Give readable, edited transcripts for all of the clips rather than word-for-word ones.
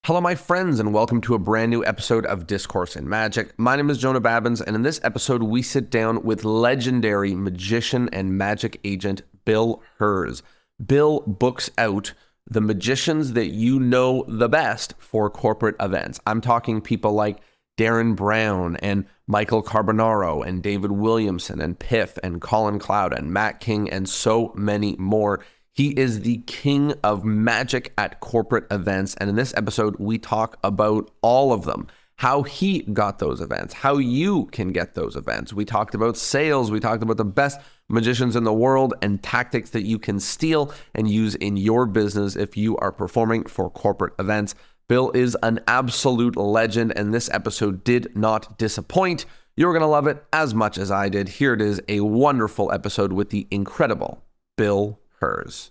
Hello, my friends, and welcome to a brand new episode of Discourse in Magic. My name is Jonah Babbins, and in this episode, we sit down with legendary magician and magic agent Bill Herz. Bill books out the magicians that you know the best for corporate events. I'm talking people like Darren Brown and Michael Carbonaro and David Williamson and Piff and Colin Cloud and Matt King and so many more. He is the king of magic at corporate events. And in this episode, we talk about all of them, how he got those events, how you can get those events. We talked about sales. We talked about the best magicians in the world and tactics that you can steal and use in your business if you are performing for corporate events. Bill is an absolute legend, and this episode did not disappoint. You're going to love it as much as I did. Here it is, a wonderful episode with the incredible Bill Herz.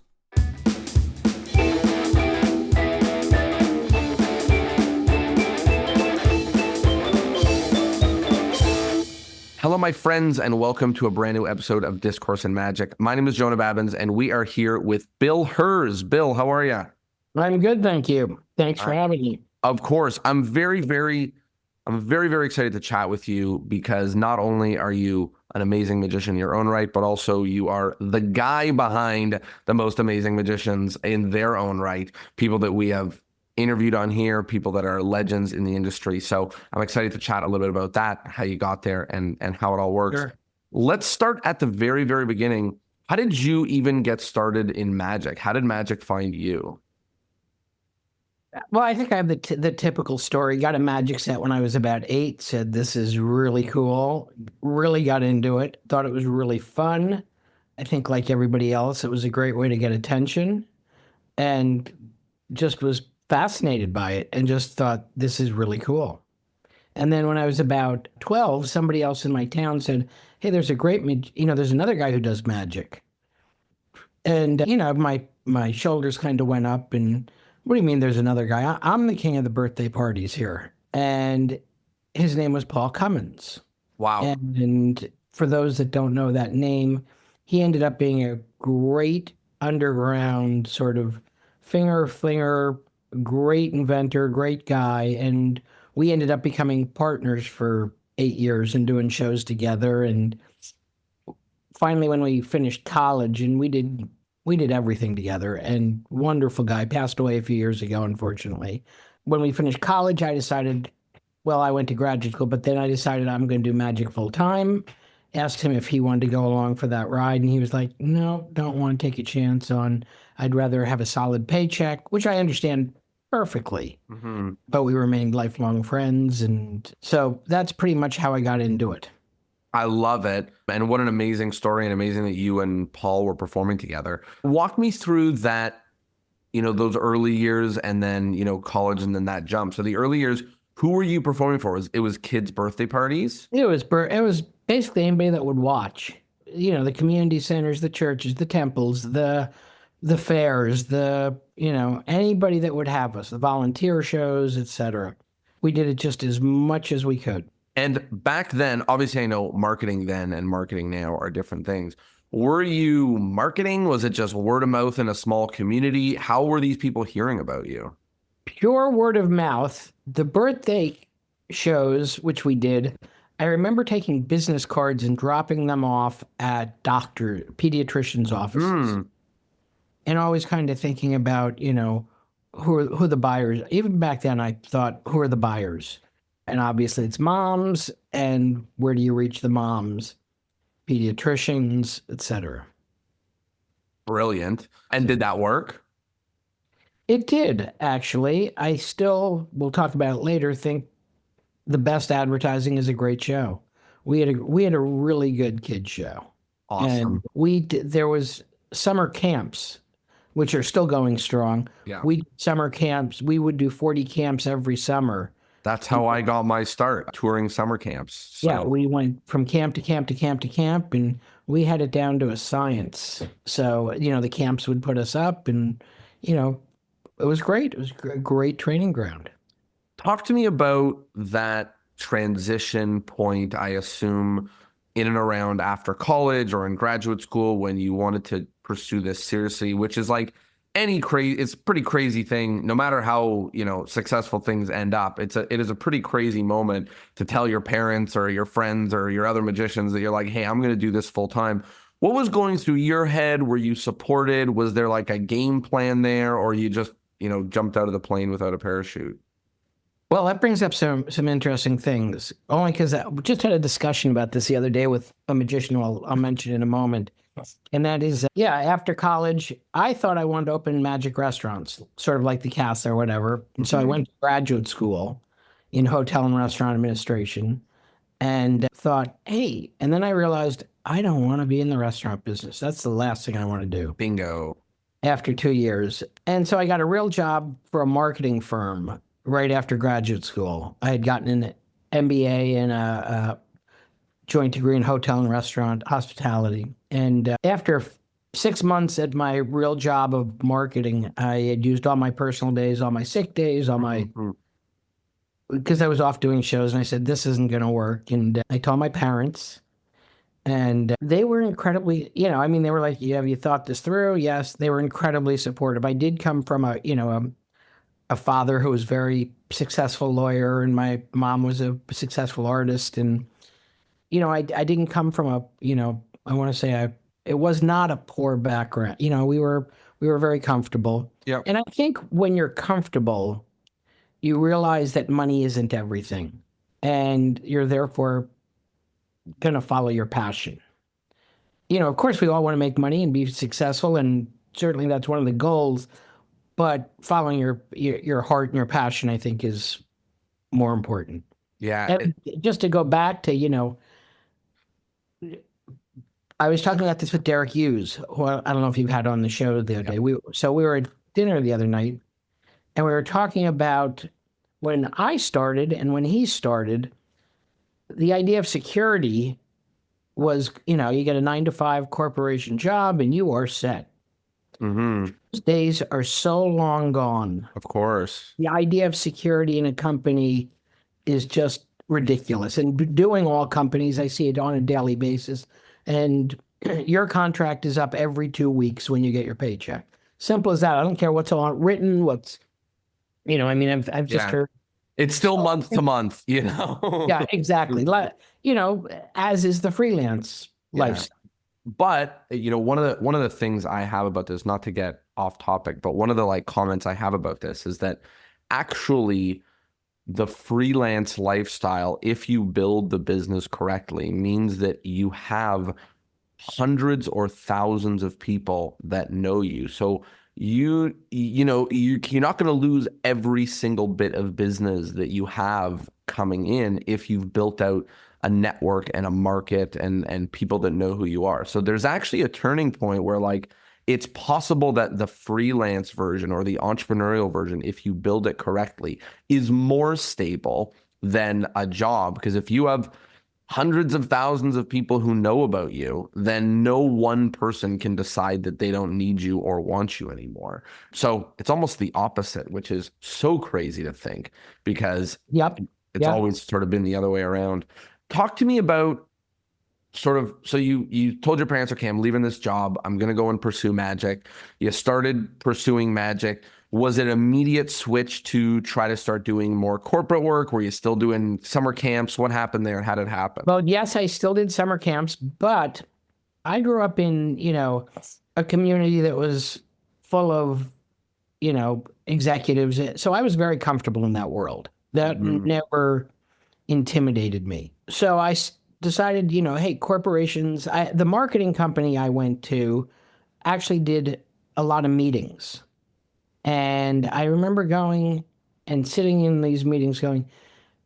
Hello, my friends, and welcome to a brand new episode of Discourse in Magic. My name is Jonah Babbins, and we are here with Bill Herz. Bill, how are you? I'm good, thank you. Thanks for having me. Of course. I'm very, very excited to chat with you because not only are you an amazing magician in your own right, but also you are the guy behind the most amazing magicians in their own right, people that we have interviewed on here, people that are legends in the industry. So I'm excited to chat a little bit about that, how you got there and how it all works. Sure. Let's start at the very, very beginning. How did you even get started in magic? How did magic find you? Well, I think I have the typical story. Got a magic set when I was about 8, said this is really cool, really got into it, thought it was really fun. I think like everybody else, it was a great way to get attention and just was fascinated by it and just thought this is really cool. And then when I was about 12, somebody else in my town said, hey, there's a great, there's another guy who does magic. And, my shoulders kind of went up and what do you mean there's another guy? I'm the king of the birthday parties here. And his name was Paul Cummins. Wow. And for those that don't know that name, he ended up being a great underground sort of finger flinger, great inventor, great guy. And we ended up becoming partners for 8 years and doing shows together. And finally, when we finished college, and we did everything together, and wonderful guy, passed away a few years ago, unfortunately. When we finished college, I decided, well, I went to graduate school, but then I decided I'm going to do magic full time. Asked him if he wanted to go along for that ride, and he was like, no, don't want to take a chance on, I'd rather have a solid paycheck, which I understand perfectly. Mm-hmm. But we remained lifelong friends, and so that's pretty much how I got into it. I love it. And what an amazing story, and amazing that you and Paul were performing together. Walk me through that, those early years and then, college and then that jump. So the early years, who were you performing for? It was kids' birthday parties? It was basically anybody that would watch. The community centers, the churches, the temples, the fairs, anybody that would have us, the volunteer shows, etc. We did it just as much as we could. And back then, obviously I know marketing then and marketing now are different things. Were you marketing? Was it just word of mouth in a small community? How were these people hearing about you? Pure word of mouth. The birthday shows, which we did, I remember taking business cards and dropping them off at pediatricians' offices. And always kind of thinking about, who the buyers, even back then I thought, who are the buyers? And obviously it's moms, and where do you reach the moms? Pediatricians, etc. Brilliant. And did that work? It did, actually. I still, we'll talk about it later, think the best advertising is a great show. We had a really good kids show. Awesome. And there was summer camps, which are still going strong. Yeah. Summer camps, we would do 40 camps every summer. That's how I got my start, touring summer camps. So. Yeah, we went from camp to camp to camp to camp, and we had it down to a science. So, the camps would put us up, and, it was great. It was a great training ground. Talk to me about that transition point, I assume, in and around after college or in graduate school when you wanted to pursue this seriously, which is like it's a pretty crazy thing. No matter how, successful things end up, it is a pretty crazy moment to tell your parents or your friends or your other magicians that you're like, hey, I'm going to do this full time. What was going through your head? Were you supported? Was there like a game plan there, or you just, jumped out of the plane without a parachute? Well, that brings up some interesting things. Only because I just had a discussion about this the other day with a magician who I'll mention in a moment. And that is, yeah, after college, I thought I wanted to open magic restaurants, sort of like the Casa or whatever. And so I went to graduate school in hotel and restaurant administration and thought, hey, and then I realized I don't want to be in the restaurant business. That's the last thing I want to do Bingo. after 2 years. And so I got a real job for a marketing firm right after graduate school. I had gotten an MBA and a joint degree in hotel and restaurant hospitality. And after 6 months at my real job of marketing, I had used all my personal days, all my sick days, all my, because I was off doing shows, and I said, this isn't going to work. And I told my parents, and they were incredibly, they were like, have you thought this through? Yes, they were incredibly supportive. I did come from a father who was very successful lawyer, and my mom was a successful artist. And, I didn't come from I want to say it was not a poor background. We were very comfortable. Yeah. And I think when you're comfortable, you realize that money isn't everything, and you're therefore going to follow your passion. Of course, we all want to make money and be successful, and certainly that's one of the goals. But following your heart and your passion, I think, is more important. Yeah. And just to go back to, I was talking about this with Derek Hughes, who I don't know if you've had on the show the other day. We were at dinner the other night, and we were talking about when I started and when he started, the idea of security was, you get a 9-to-5 corporation job and you are set. Mm-hmm. Those days are so long gone. Of course. The idea of security in a company is just ridiculous. And doing all companies, I see it on a daily basis. And your contract is up every 2 weeks when you get your paycheck. Simple as that. I don't care what's on written, I've just heard. It's still month to month, Yeah, exactly. As is the freelance lifestyle. But one of the things I have about this, not to get off topic, but one of the comments I have about this is that actually the freelance lifestyle, if you build the business correctly, means that you have hundreds or thousands of people that know you. So you're not going to lose every single bit of business that you have coming in if you've built out a network and a market and people that know who you are. So there's actually a turning point where it's possible that the freelance version or the entrepreneurial version, if you build it correctly, is more stable than a job. Because if you have hundreds of thousands of people who know about you, then no one person can decide that they don't need you or want you anymore. So it's almost the opposite, which is so crazy to think, because it's always sort of been the other way around. Talk to me about so you told your parents, okay, I'm leaving this job. I'm going to go and pursue magic. You started pursuing magic. Was it immediate switch to try to start doing more corporate work? Were you still doing summer camps? What happened there? How did it happen? Well, yes, I still did summer camps, but I grew up in, a community that was full of, executives. So I was very comfortable in that world. That never intimidated me. So I decided, hey, corporations, the marketing company I went to actually did a lot of meetings. And I remember going and sitting in these meetings going,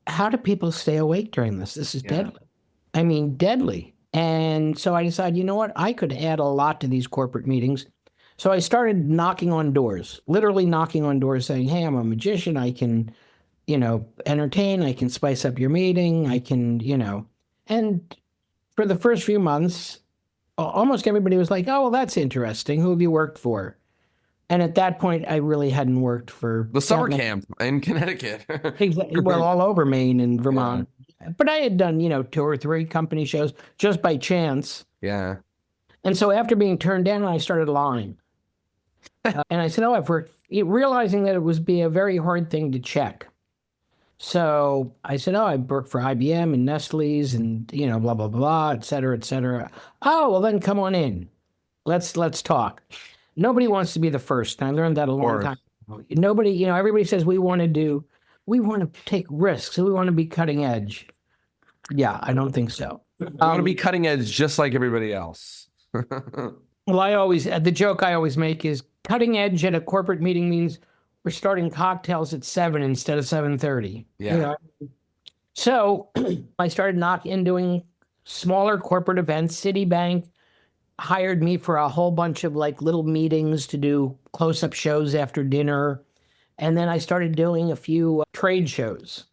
how do people stay awake during this? This is deadly. I mean, deadly. And so I decided, you know what? I could add a lot to these corporate meetings. So I started knocking on doors, literally knocking on doors saying, hey, I'm a magician. I can, entertain. I can spice up your meeting. I can, and for the first few months, almost everybody was like, oh, well, that's interesting. Who have you worked for? And at that point, I really hadn't worked for the summer camp in Connecticut. Exactly. Well, all over Maine and Vermont. Yeah. But I had done, 2 or 3 company shows just by chance. Yeah. And so after being turned down, I started lying. And I said, oh, I've worked, realizing that it was be a very hard thing to check. So I said, oh, I worked for IBM and Nestle's and, blah, blah, blah, et cetera, et cetera. Oh, well, then come on in. Let's talk. Nobody wants to be the first. And I learned that a long Or time ago. Nobody, everybody says we want to take risks. We want to be cutting edge. Yeah, I don't think so. you want to be cutting edge just like everybody else. Well, the joke I always make is cutting edge at a corporate meeting means we're starting cocktails at 7 instead of 7:30. Yeah. So I started doing smaller corporate events. Citibank hired me for a whole bunch of like little meetings to do close-up shows after dinner. And then I started doing a few trade shows.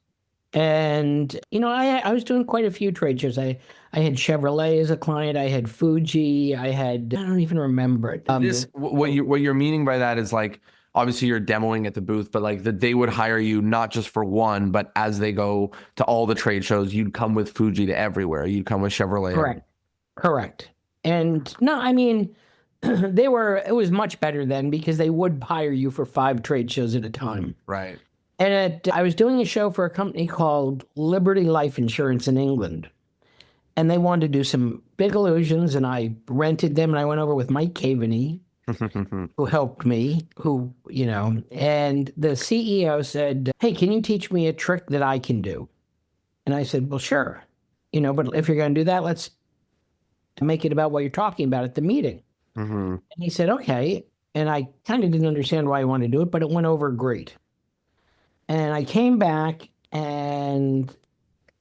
And, I was doing quite a few trade shows. I had Chevrolet as a client. I had Fuji. I don't even remember it. What you're meaning by that is like, obviously you're demoing at the booth, but like that they would hire you not just for one, but as they go to all the trade shows, you'd come with Fuji to everywhere. You'd come with Chevrolet. Correct. And no, I mean, it was much better then because they would hire you for 5 trade shows at a time. Right. And I was doing a show for a company called Liberty Life Insurance in England. And they wanted to do some big illusions, and I rented them, and I went over with Mike Caveney, who helped me, and the CEO said, hey, can you teach me a trick that I can do? And I said, well, sure. But if you're going to do that, let's make it about what you're talking about at the meeting. And he said, okay. And I kind of didn't understand why he wanted to do it, but it went over great. And I came back and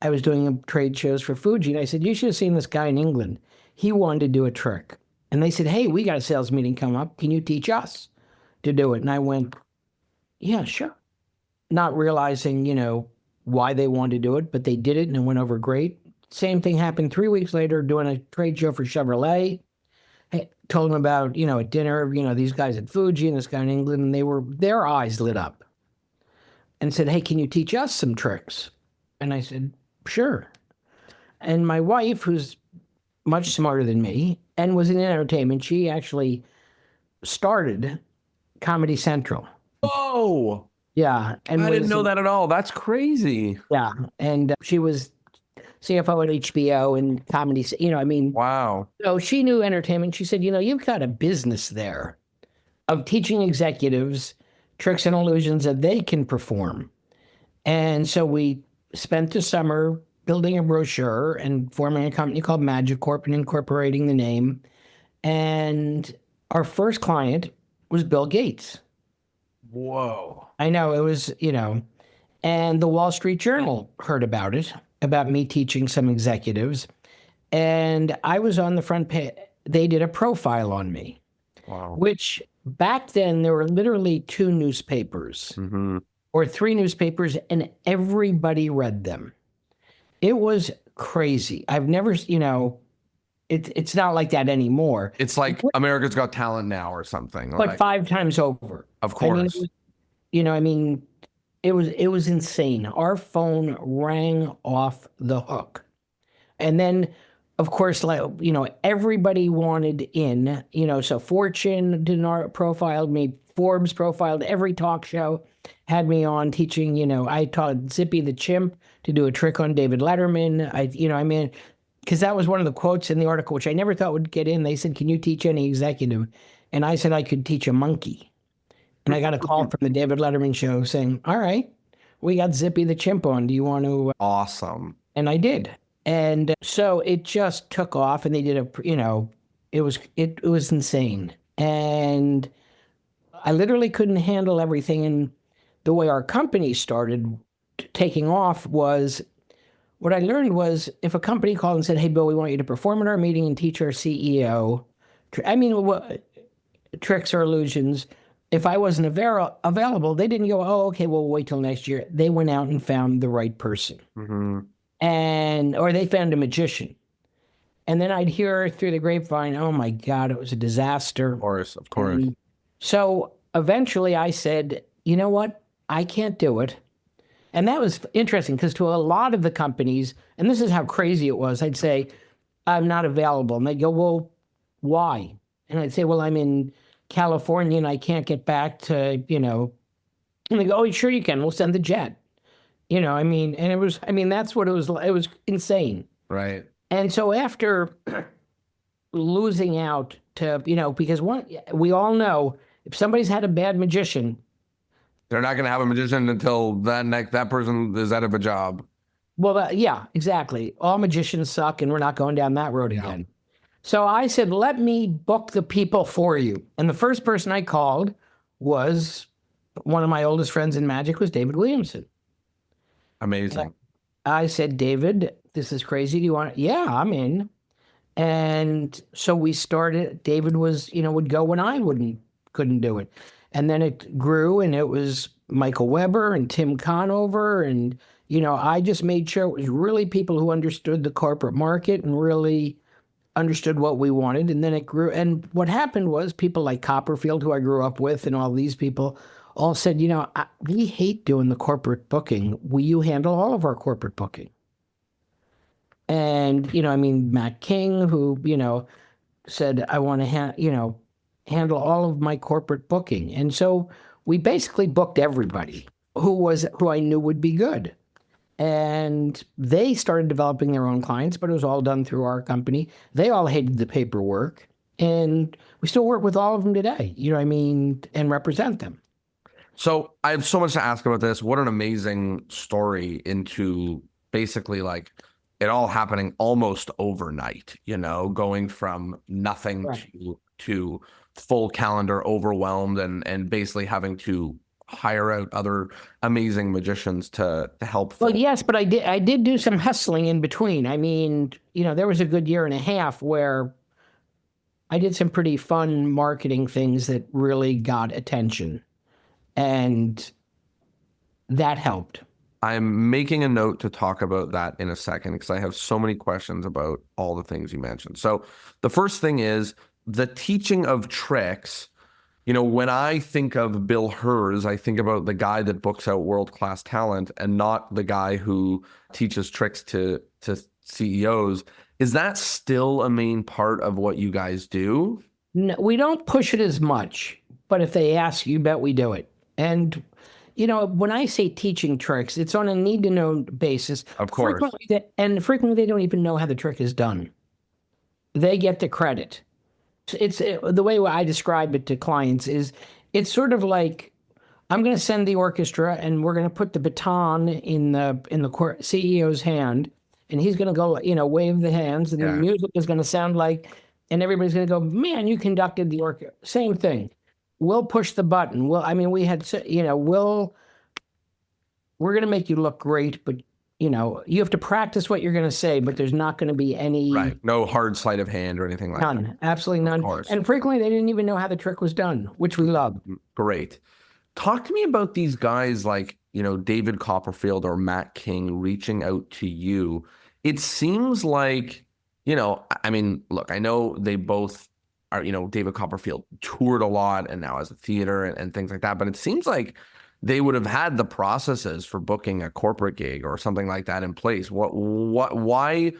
I was doing trade shows for Fuji. And I said, you should have seen this guy in England. He wanted to do a trick. And they said, hey, we got a sales meeting come up. Can you teach us to do it? And I went, yeah, sure. Not realizing, why they wanted to do it, but they did it and it went over great. Same thing happened 3 weeks later doing a trade show for Chevrolet. I told them about, at dinner, these guys at Fuji and this guy in England, and their eyes lit up. And said, hey, can you teach us some tricks? And I said, sure. And my wife, who's much smarter than me and was in entertainment, she actually started Comedy Central. Whoa. Yeah. And I didn't know that at all. That's crazy. Yeah. And she was CFO at HBO and comedy, Wow. So she knew entertainment. She said, you've got a business there of teaching executives tricks and illusions that they can perform. And so we spent the summer building a brochure and forming a company called Magicorp and incorporating the name. And our first client was Bill Gates. Whoa. I know, it was, and the Wall Street Journal heard about it, about me teaching some executives. And I was on the front page. They did a profile on me. Wow. Which back then there were literally 2 newspapers or 3 newspapers, and everybody read them. It was crazy. I've never, it's not like that anymore. It's like America's Got Talent now or something. But like, 5 times over. Of course. It was insane. Our phone rang off the hook. And then, of course, everybody wanted in, so Fortune profiled me, Forbes profiled every talk show, had me on teaching, I taught Zippy the Chimp to do a trick on David Letterman. Because that was one of the quotes in the article, which I never thought would get in. They said, can you teach any executive? And I said I could teach a monkey. And I got a call from the David Letterman show saying, all right, we got Zippy the Chimp on. Do you want to? Awesome. And I did. And so it just took off, and they did it was insane. And I literally couldn't handle everything. And the way our company started taking off was, what I learned was, if a company called and said, hey, Bill, we want you to perform at our meeting and teach our CEO, tricks or illusions, if I wasn't available, they didn't go, oh, okay, well, we'll wait till next year. They went out and found the right person. Or they found a magician. And then I'd hear through the grapevine, oh my God, it was a disaster. Of course. So eventually I said, you know what? I can't do it. And that was interesting because to a lot of the companies, and this is how crazy it was, I'd say, I'm not available. And they'd go, well, why? And I'd say, well, I'm in California and I can't get back to, and they go, oh, sure you can. We'll send the jet. And that's what it was like. It was insane. Right. And so after losing out to, because we all know if somebody's had a bad magician, They're not going to have a magician until that person is out of a job. well, yeah, exactly. All magicians suck, and we're not going down that road again. So I said, let me book the people for you. And the first person I called was one of my oldest friends in magic was David Williamson. Amazing. I said, David, this is crazy. Do you want it? Yeah, I'm in. And so we started. David was, would go when I couldn't do it. And then it grew, and it was Michael Weber and Tim Conover. And, I just made sure it was really people who understood the corporate market and really understood what we wanted. And then it grew. And what happened was people like Copperfield, who I grew up with, and all these people all said, we hate doing the corporate booking. Will you handle all of our corporate booking? And, Matt King, who, said, I want to, handle all of my corporate booking. And so we basically booked everybody who I knew would be good. And they started developing their own clients, but it was all done through our company. They all hated the paperwork. And we still work with all of them today, and represent them. So I have so much to ask about this. What an amazing story into basically like it all happening almost overnight, going from nothing Right. to full calendar overwhelmed and basically having to hire out other amazing magicians to help. Well, yes, but I did do some hustling in between. There was a good year and a half where I did some pretty fun marketing things that really got attention. And that helped. I'm making a note to talk about that in a second because I have so many questions about all the things you mentioned. So the first thing is the teaching of tricks. When I think of Bill Herz, I think about the guy that books out world-class talent and not the guy who teaches tricks to CEOs. Is that still a main part of what you guys do? No, we don't push it as much, but if they ask, you bet we do it. And, when I say teaching tricks, it's on a need-to-know basis. Of course. Frequently they don't even know how the trick is done. They get the credit. It's the way I describe it to clients is it's sort of like I'm going to send the orchestra and we're going to put the baton in the CEO's hand, and he's going to go, wave the hands, and the music is going to sound like, and everybody's going to go, man, you conducted the orchestra. Same thing. We'll push the button. We're going to make you look great, but you have to practice what you're going to say, but there's not going to be any no hard sleight of hand or anything like that. None, absolutely none. Of course. And frequently they didn't even know how the trick was done, which we love. Great. Talk to me about these guys like, David Copperfield or Matt King reaching out to you. It seems like, look, I know they both are, David Copperfield toured a lot and now has a theater and things like that, but it seems like they would have had the processes for booking a corporate gig or something like that in place. Why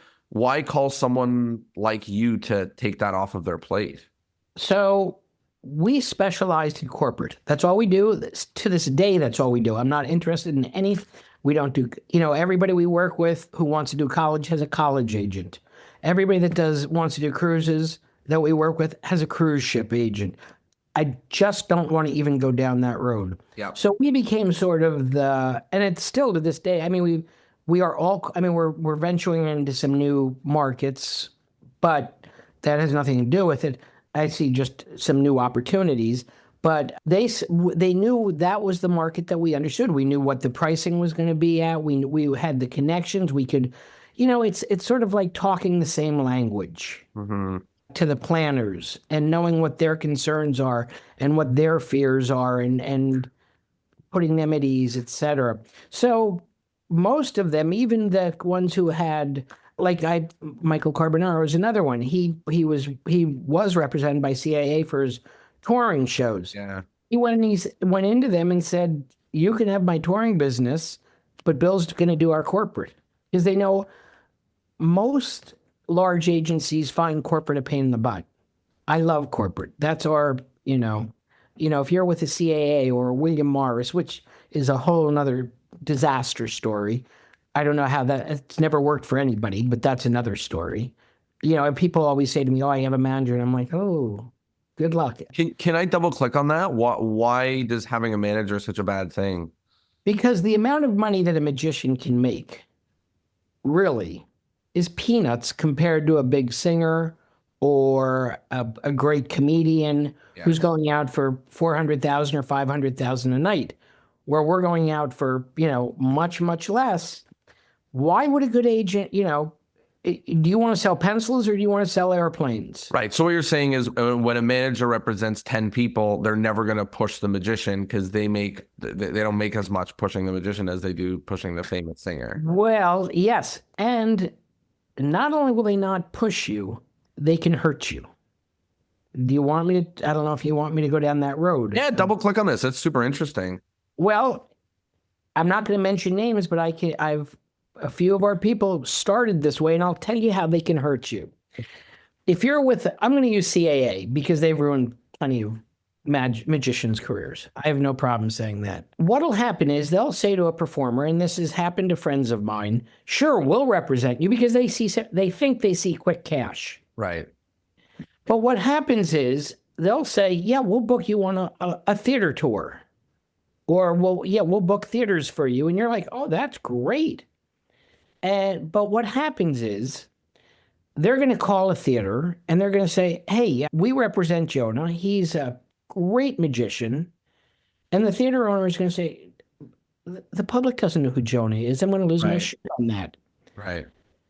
call someone like you to take that off of their plate? So we specialized in corporate. That's all we do. To this day, that's all we do. I'm not interested in any. We don't do, everybody we work with who wants to do college has a college agent. Everybody that wants to do cruises that we work with has a cruise ship agent. I just don't want to even go down that road. Yeah. So we became sort of and it's still to this day. We are all. We're venturing into some new markets, but that has nothing to do with it. I see just some new opportunities. But they knew that was the market that we understood. We knew what the pricing was going to be at. We had the connections. We could, it's sort of like talking the same language. Mm-hmm. To the planners and knowing what their concerns are and what their fears are and putting them at ease, et cetera. So most of them, even the ones who had, Michael Carbonaro is another one. He was represented by CAA for his touring shows. Yeah. He went into them and said, you can have my touring business, but Bill's going to do our corporate. Because they know most large agencies find corporate a pain in the butt. I love corporate. That's our you know. If you're with the CAA or William Morris, which is a whole another disaster story. I don't know how it's never worked for anybody, but that's another story. And people always say to me, "Oh, I have a manager," and I'm like, "Oh, good luck." Can I double click on that? Why does having a manager such a bad thing? Because the amount of money that a magician can make really is peanuts compared to a big singer or a great comedian who's Yes. going out for 400,000 or 500,000 a night, where we're going out for, much, much less. Why would a good agent, do you want to sell pencils or do you want to sell airplanes? Right. So what you're saying is when a manager represents 10 people, they're never going to push the magician because they don't make as much pushing the magician as they do pushing the famous singer. Well, yes. And not only will they not push you, they can hurt you. Do you want me to? I don't know if you want me to go down that road. Yeah, double click on this. That's super interesting. Well, I'm not going to mention names, but a few of our people started this way, and I'll tell you how they can hurt you. If you're I'm going to use CAA because they've ruined plenty of magicians' careers. I have no problem saying that. What'll happen is they'll say to a performer, and this has happened to friends of mine, "Sure, we'll represent you," because they think they see quick cash. Right. But what happens is they'll say, "Yeah, we'll book you on a theater tour," or we'll book theaters for you," and you're like, "Oh, that's great." But what happens is they're going to call a theater and they're going to say, "Hey, we represent Jonah. He's a great magician." And the theater owner is going to say, "The public doesn't know who Jonah is. I'm going to lose my shit on that." Right.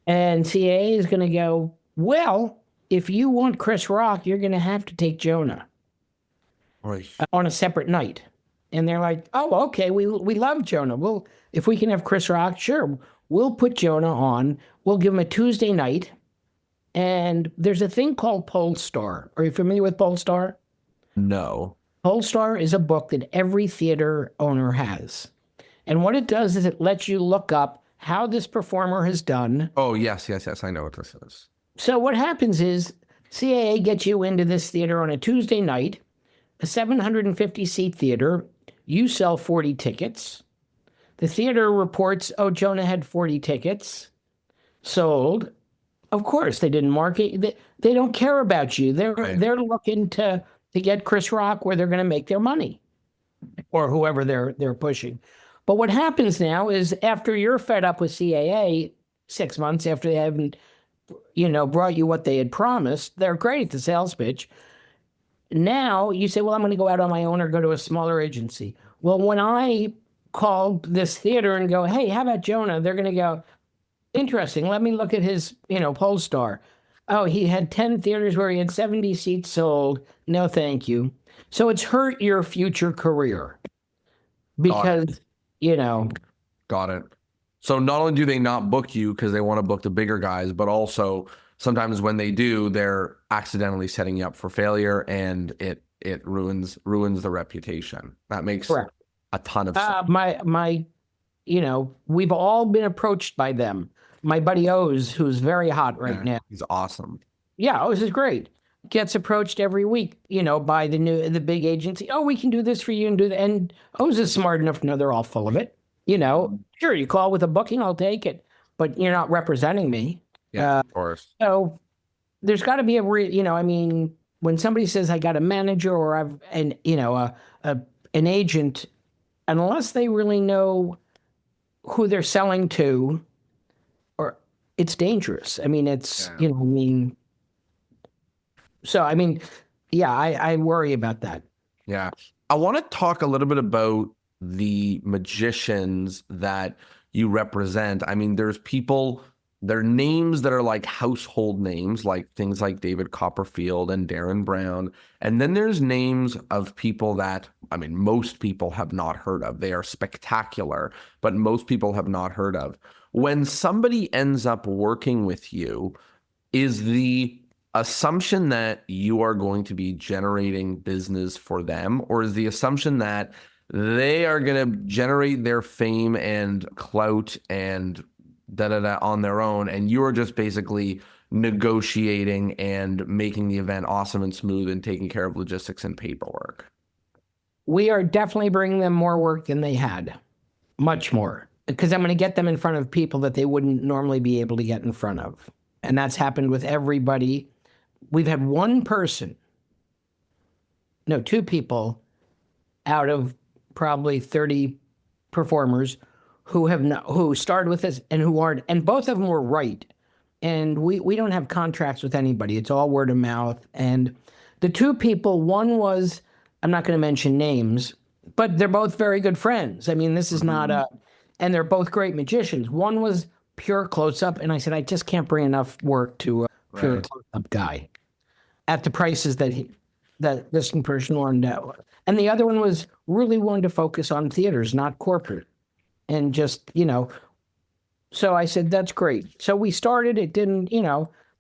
And CAA is going to go, "Well, if you want Chris Rock, you're going to have to take Jonah Right. on a separate night." And they're like, "Oh, okay, we love Jonah. Well, if we can have Chris Rock, sure, we'll put Jonah on. We'll give him a Tuesday night." And there's a thing called Polestar. Are you familiar with Polestar? No. Polestar is a book that every theater owner has. And what it does is it lets you look up how this performer has done. Oh, yes. I know what this is. So what happens is CAA gets you into this theater on a Tuesday night, a 750-seat theater. You sell 40 tickets. The theater reports, "Oh, Jonah had 40 tickets sold." Of course, they didn't market. They don't care about you. They're looking to get Chris Rock where they're going to make their money, or whoever they're pushing. But what happens now is after you're fed up with CAA, 6 months after they haven't, brought you what they had promised, they're great at the sales pitch. Now you say, "Well, I'm going to go out on my own or go to a smaller agency." Well, when I called this theater and go, "Hey, how about Jonah?" They're going to go, "Interesting. Let me look at his, Polestar. Oh, he had 10 theaters where he had 70 seats sold. No, thank you." So it's hurt your future career because, Got it. So not only do they not book you because they want to book the bigger guys, but also sometimes when they do, they're accidentally setting you up for failure, and it ruins the reputation. That makes correct. a ton of sense. We've all been approached by them. My buddy Oz, who's very hot right now. He's awesome. Yeah, Oz is great. Gets approached every week, by the big agency. "Oh, we can do this for you and do that." And Oz is smart enough to know they're all full of it. Sure, you call with a booking, I'll take it, but you're not representing me. Yeah, of course. So there's got to be when somebody says I got a manager or an agent, unless they really know who they're selling to, or it's dangerous. I worry about that. Yeah. I want to talk a little bit about the magicians that you represent. There's people, their names that are like household names, like things like David Copperfield and Darren Brown. And then there's names of people that, most people have not heard of. They are spectacular, but most people have not heard of. When somebody ends up working with you, is the assumption that you are going to be generating business for them, or is the assumption that they are going to generate their fame and clout and on their own, and you are just basically negotiating and making the event awesome and smooth and taking care of logistics and paperwork. We are definitely bringing them more work than they had, much more, because I'm going to get them in front of people that they wouldn't normally be able to get in front of. And that's happened with everybody. We've had two people out of probably 30 performers who started with us and who aren't, and both of them were right. And we don't have contracts with anybody. It's all word of mouth. And the two people, one was, I'm not going to mention names, but they're both very good friends. I mean, this is not and they're both great magicians. One was pure close-up, and I said, I just can't bring enough work to a pure close-up guy at the prices that this person wanted. And the other one was really willing to focus on theaters, not corporate. And just, so I said, that's great. So we started, it didn't,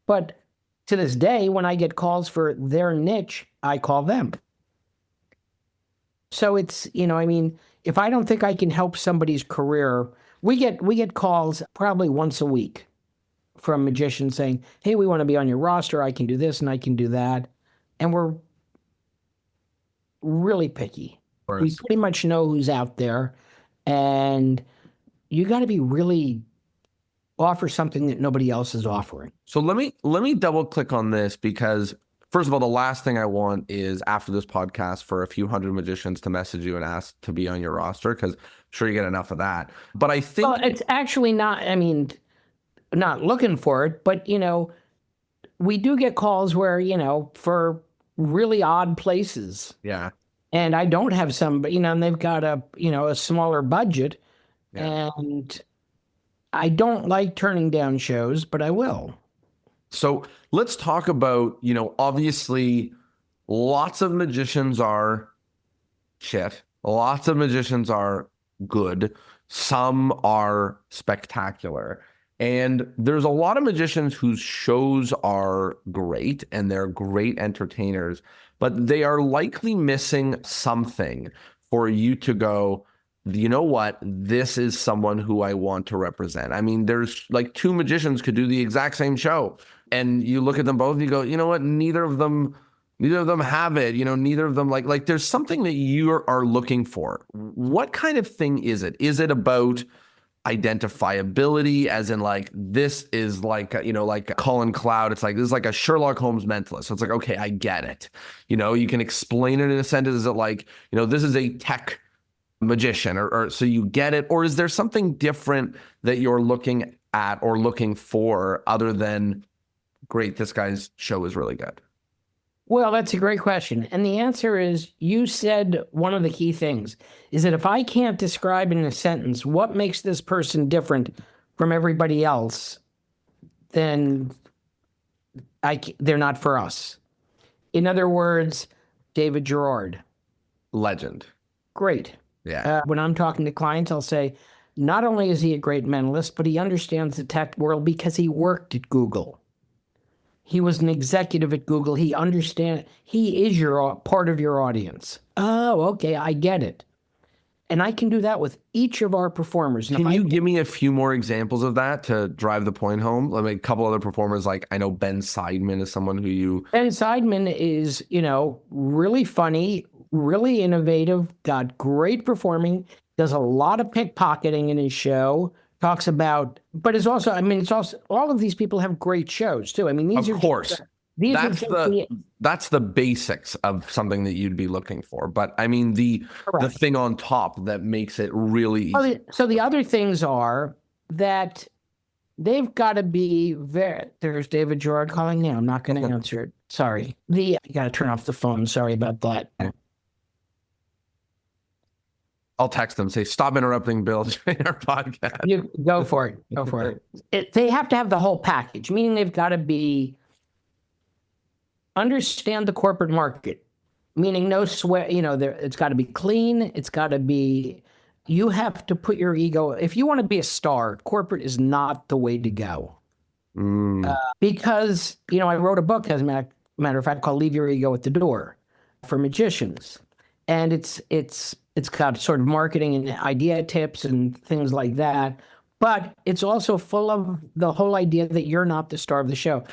but to this day, when I get calls for their niche, I call them. So it's, if I don't think I can help somebody's career, we get calls probably once a week from magicians saying, hey, we want to be on your roster. I can do this and I can do that. And we're really picky. We pretty much know who's out there, and you got to be really offer something that nobody else is offering. So let me double click on this, because first of all, the last thing I want is after this podcast for a few hundred magicians to message you and ask to be on your roster, because I'm sure you get enough of that. But I think it's actually not, not looking for it, but we do get calls where, for really odd places. Yeah. And I don't have some, and they've got a smaller budget. Yeah. And I don't like turning down shows, but I will. So let's talk about, obviously lots of magicians are shit. Lots of magicians are good. Some are spectacular. And there's a lot of magicians whose shows are great and they're great entertainers, but they are likely missing something for you to go, you know what? This is someone who I want to represent. I mean, there's like two magicians could do the exact same show, and you look at them both and you go, you know what? Neither of them have it. Neither of them like there's something that you are looking for. What kind of thing is it? Is it about identifiability, as in like this is like like Colin Cloud, it's like this is like a Sherlock Holmes mentalist, so it's like, okay, I get it, you can explain it in a sentence. Is it like, this is a tech magician, or so you get it, or is there something different that you're looking at or looking for other than, great, this guy's show is really good? Well, that's a great question. And the answer is, you said one of the key things is that if I can't describe in a sentence what makes this person different from everybody else, then they're not for us. In other words, David Gerard. Legend. Great. Yeah. When I'm talking to clients, I'll say, not only is he a great mentalist, but he understands the tech world because he worked at Google. He was an executive at Google. He is part of your audience. Oh, okay, I get it. And I can do that with each of our performers. Can you give me a few more examples of that to drive the point home? Like a couple other performers, like I know Ben Seidman is someone who you... Ben Seidman is, really funny, really innovative, got great performing, does a lot of pickpocketing in his show. Talks about, but it's also, it's also, all of these people have great shows too. These of course, that's the basics of something that you'd be looking for. But the thing on top that makes it really easy. So the other things are that they've got to be there's David Gerard calling now. I'm not going to answer it. Sorry. You got to turn off the phone. Sorry about that. I'll text them, say, stop interrupting Bill during our podcast. You go for it. Go for it. They have to have the whole package, meaning they've got to understand the corporate market, meaning no sweat, it's got to be clean. It's got to be, you have to put your ego, if you want to be a star, corporate is not the way to go. Because, I wrote a book, as a matter of fact, called Leave Your Ego at the Door for magicians. And it's got sort of marketing and idea tips and things like that. But it's also full of the whole idea that you're not the star of the show.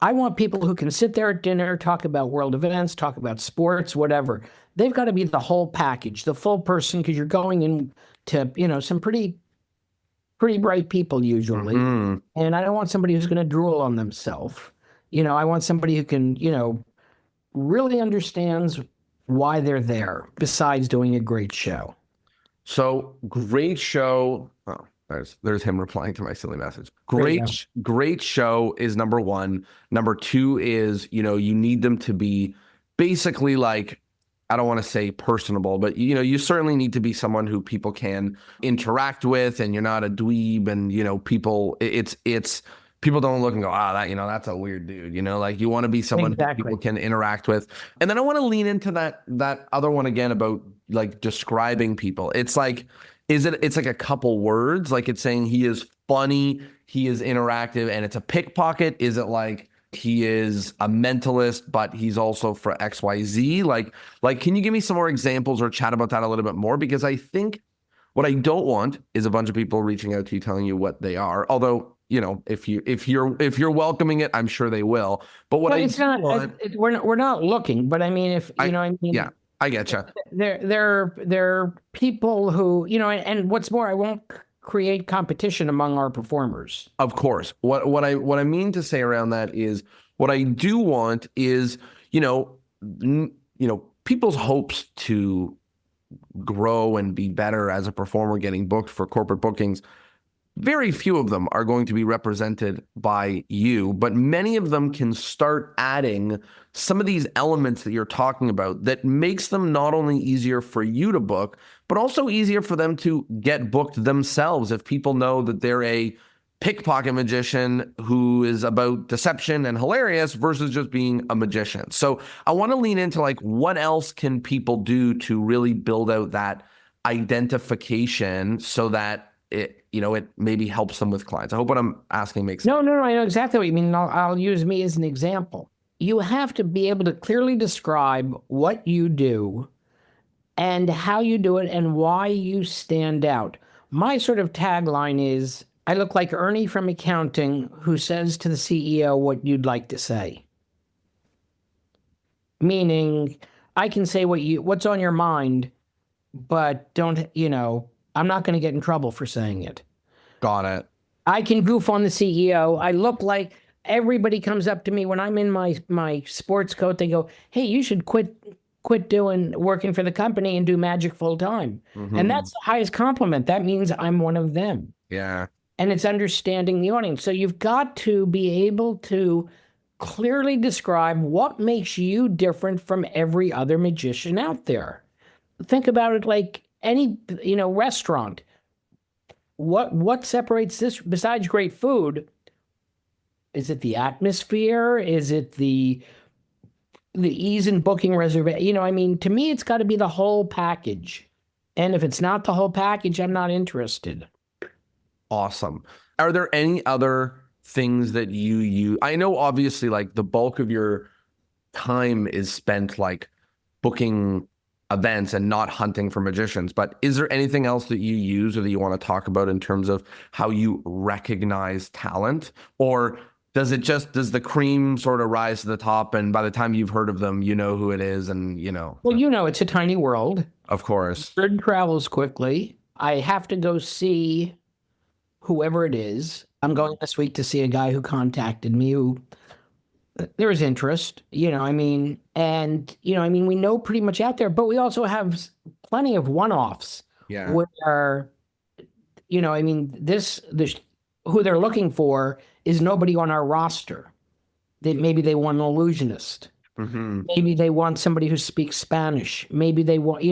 I want people who can sit there at dinner, talk about world events, talk about sports, whatever. They've got to be the whole package, the full person, because you're going in to, some pretty bright people usually. Hmm. And I don't want somebody who's going to drool on themselves. I want somebody who can, really understands why they're there besides doing a great show. So great show. Oh, there's him replying to my silly message. Great show is number one. Number two is, you need them to be basically like, I don't want to say personable, but you certainly need to be someone who people can interact with, and you're not a dweeb, and people it's people don't look and go, that's a weird dude, like you want to be someone who people can interact with. And then I want to lean into that other one again about like describing people. It's like, it's like a couple words, like it's saying he is funny, he is interactive, and it's a pickpocket. Is it like he is a mentalist, but he's also for XYZ? Like, can you give me some more examples or chat about that a little bit more? Because I think what I don't want is a bunch of people reaching out to you telling you what they are. Although, if you're welcoming it, I'm sure they will. But what we're not looking. But I mean, yeah, I getcha. They're people who, and what's more, I won't create competition among our performers. Of course. What I mean to say around that is, what I do want is, people's hopes to grow and be better as a performer getting booked for corporate bookings. Very few of them are going to be represented by you, but many of them can start adding some of these elements that you're talking about that makes them not only easier for you to book, but also easier for them to get booked themselves. If people know that they're a pickpocket magician who is about deception and hilarious versus just being a magician. So I want to lean into like, what else can people do to really build out that identification so that it maybe helps them with clients. I hope what I'm asking makes sense. No, I know exactly what you mean. I'll use me as an example. You have to be able to clearly describe what you do and how you do it and why you stand out. My sort of tagline is, I look like Ernie from accounting who says to the CEO what you'd like to say. Meaning, I can say what's on your mind, but don't, I'm not going to get in trouble for saying it. Got it. I can goof on the CEO. I look like everybody comes up to me when I'm in my sports coat. They go, "Hey, you should quit working for the company and do magic full time." Mm-hmm. And that's the highest compliment. That means I'm one of them. Yeah. And it's understanding the audience. So you've got to be able to clearly describe what makes you different from every other magician out there. Think about it like any, restaurant. What separates this besides great food? Is it the atmosphere? Is it the ease in booking reservation? To me, it's got to be the whole package. And if it's not the whole package, I'm not interested. Awesome. Are there any other things that you use? I know obviously like the bulk of your time is spent like booking events and not hunting for magicians, but is there anything else that you use or that you want to talk about in terms of how you recognize talent? Or does the cream sort of rise to the top and by the time you've heard of them, you know who it is and Well, it's a tiny world. Of course. Bird travels quickly. I have to go see whoever it is. I'm going this week to see a guy who contacted me who there is interest, and, we know pretty much out there, but we also have plenty of one-offs where, this who they're looking for is nobody on our roster. Maybe they want an illusionist. Mm-hmm. Maybe they want somebody who speaks Spanish. Maybe they want,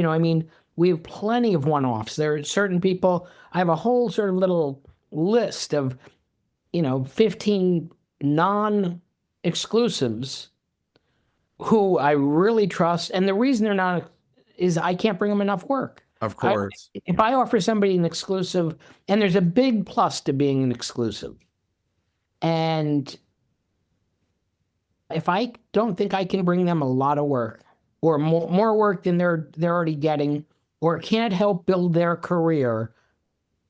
we have plenty of one-offs. There are certain people, I have a whole sort of little list of, 15 non-exclusives who I really trust. And the reason they're not is I can't bring them enough work. Of course. If I offer somebody an exclusive, and there's a big plus to being an exclusive, and if I don't think I can bring them a lot of work or more work than they're already getting, or can't help build their career,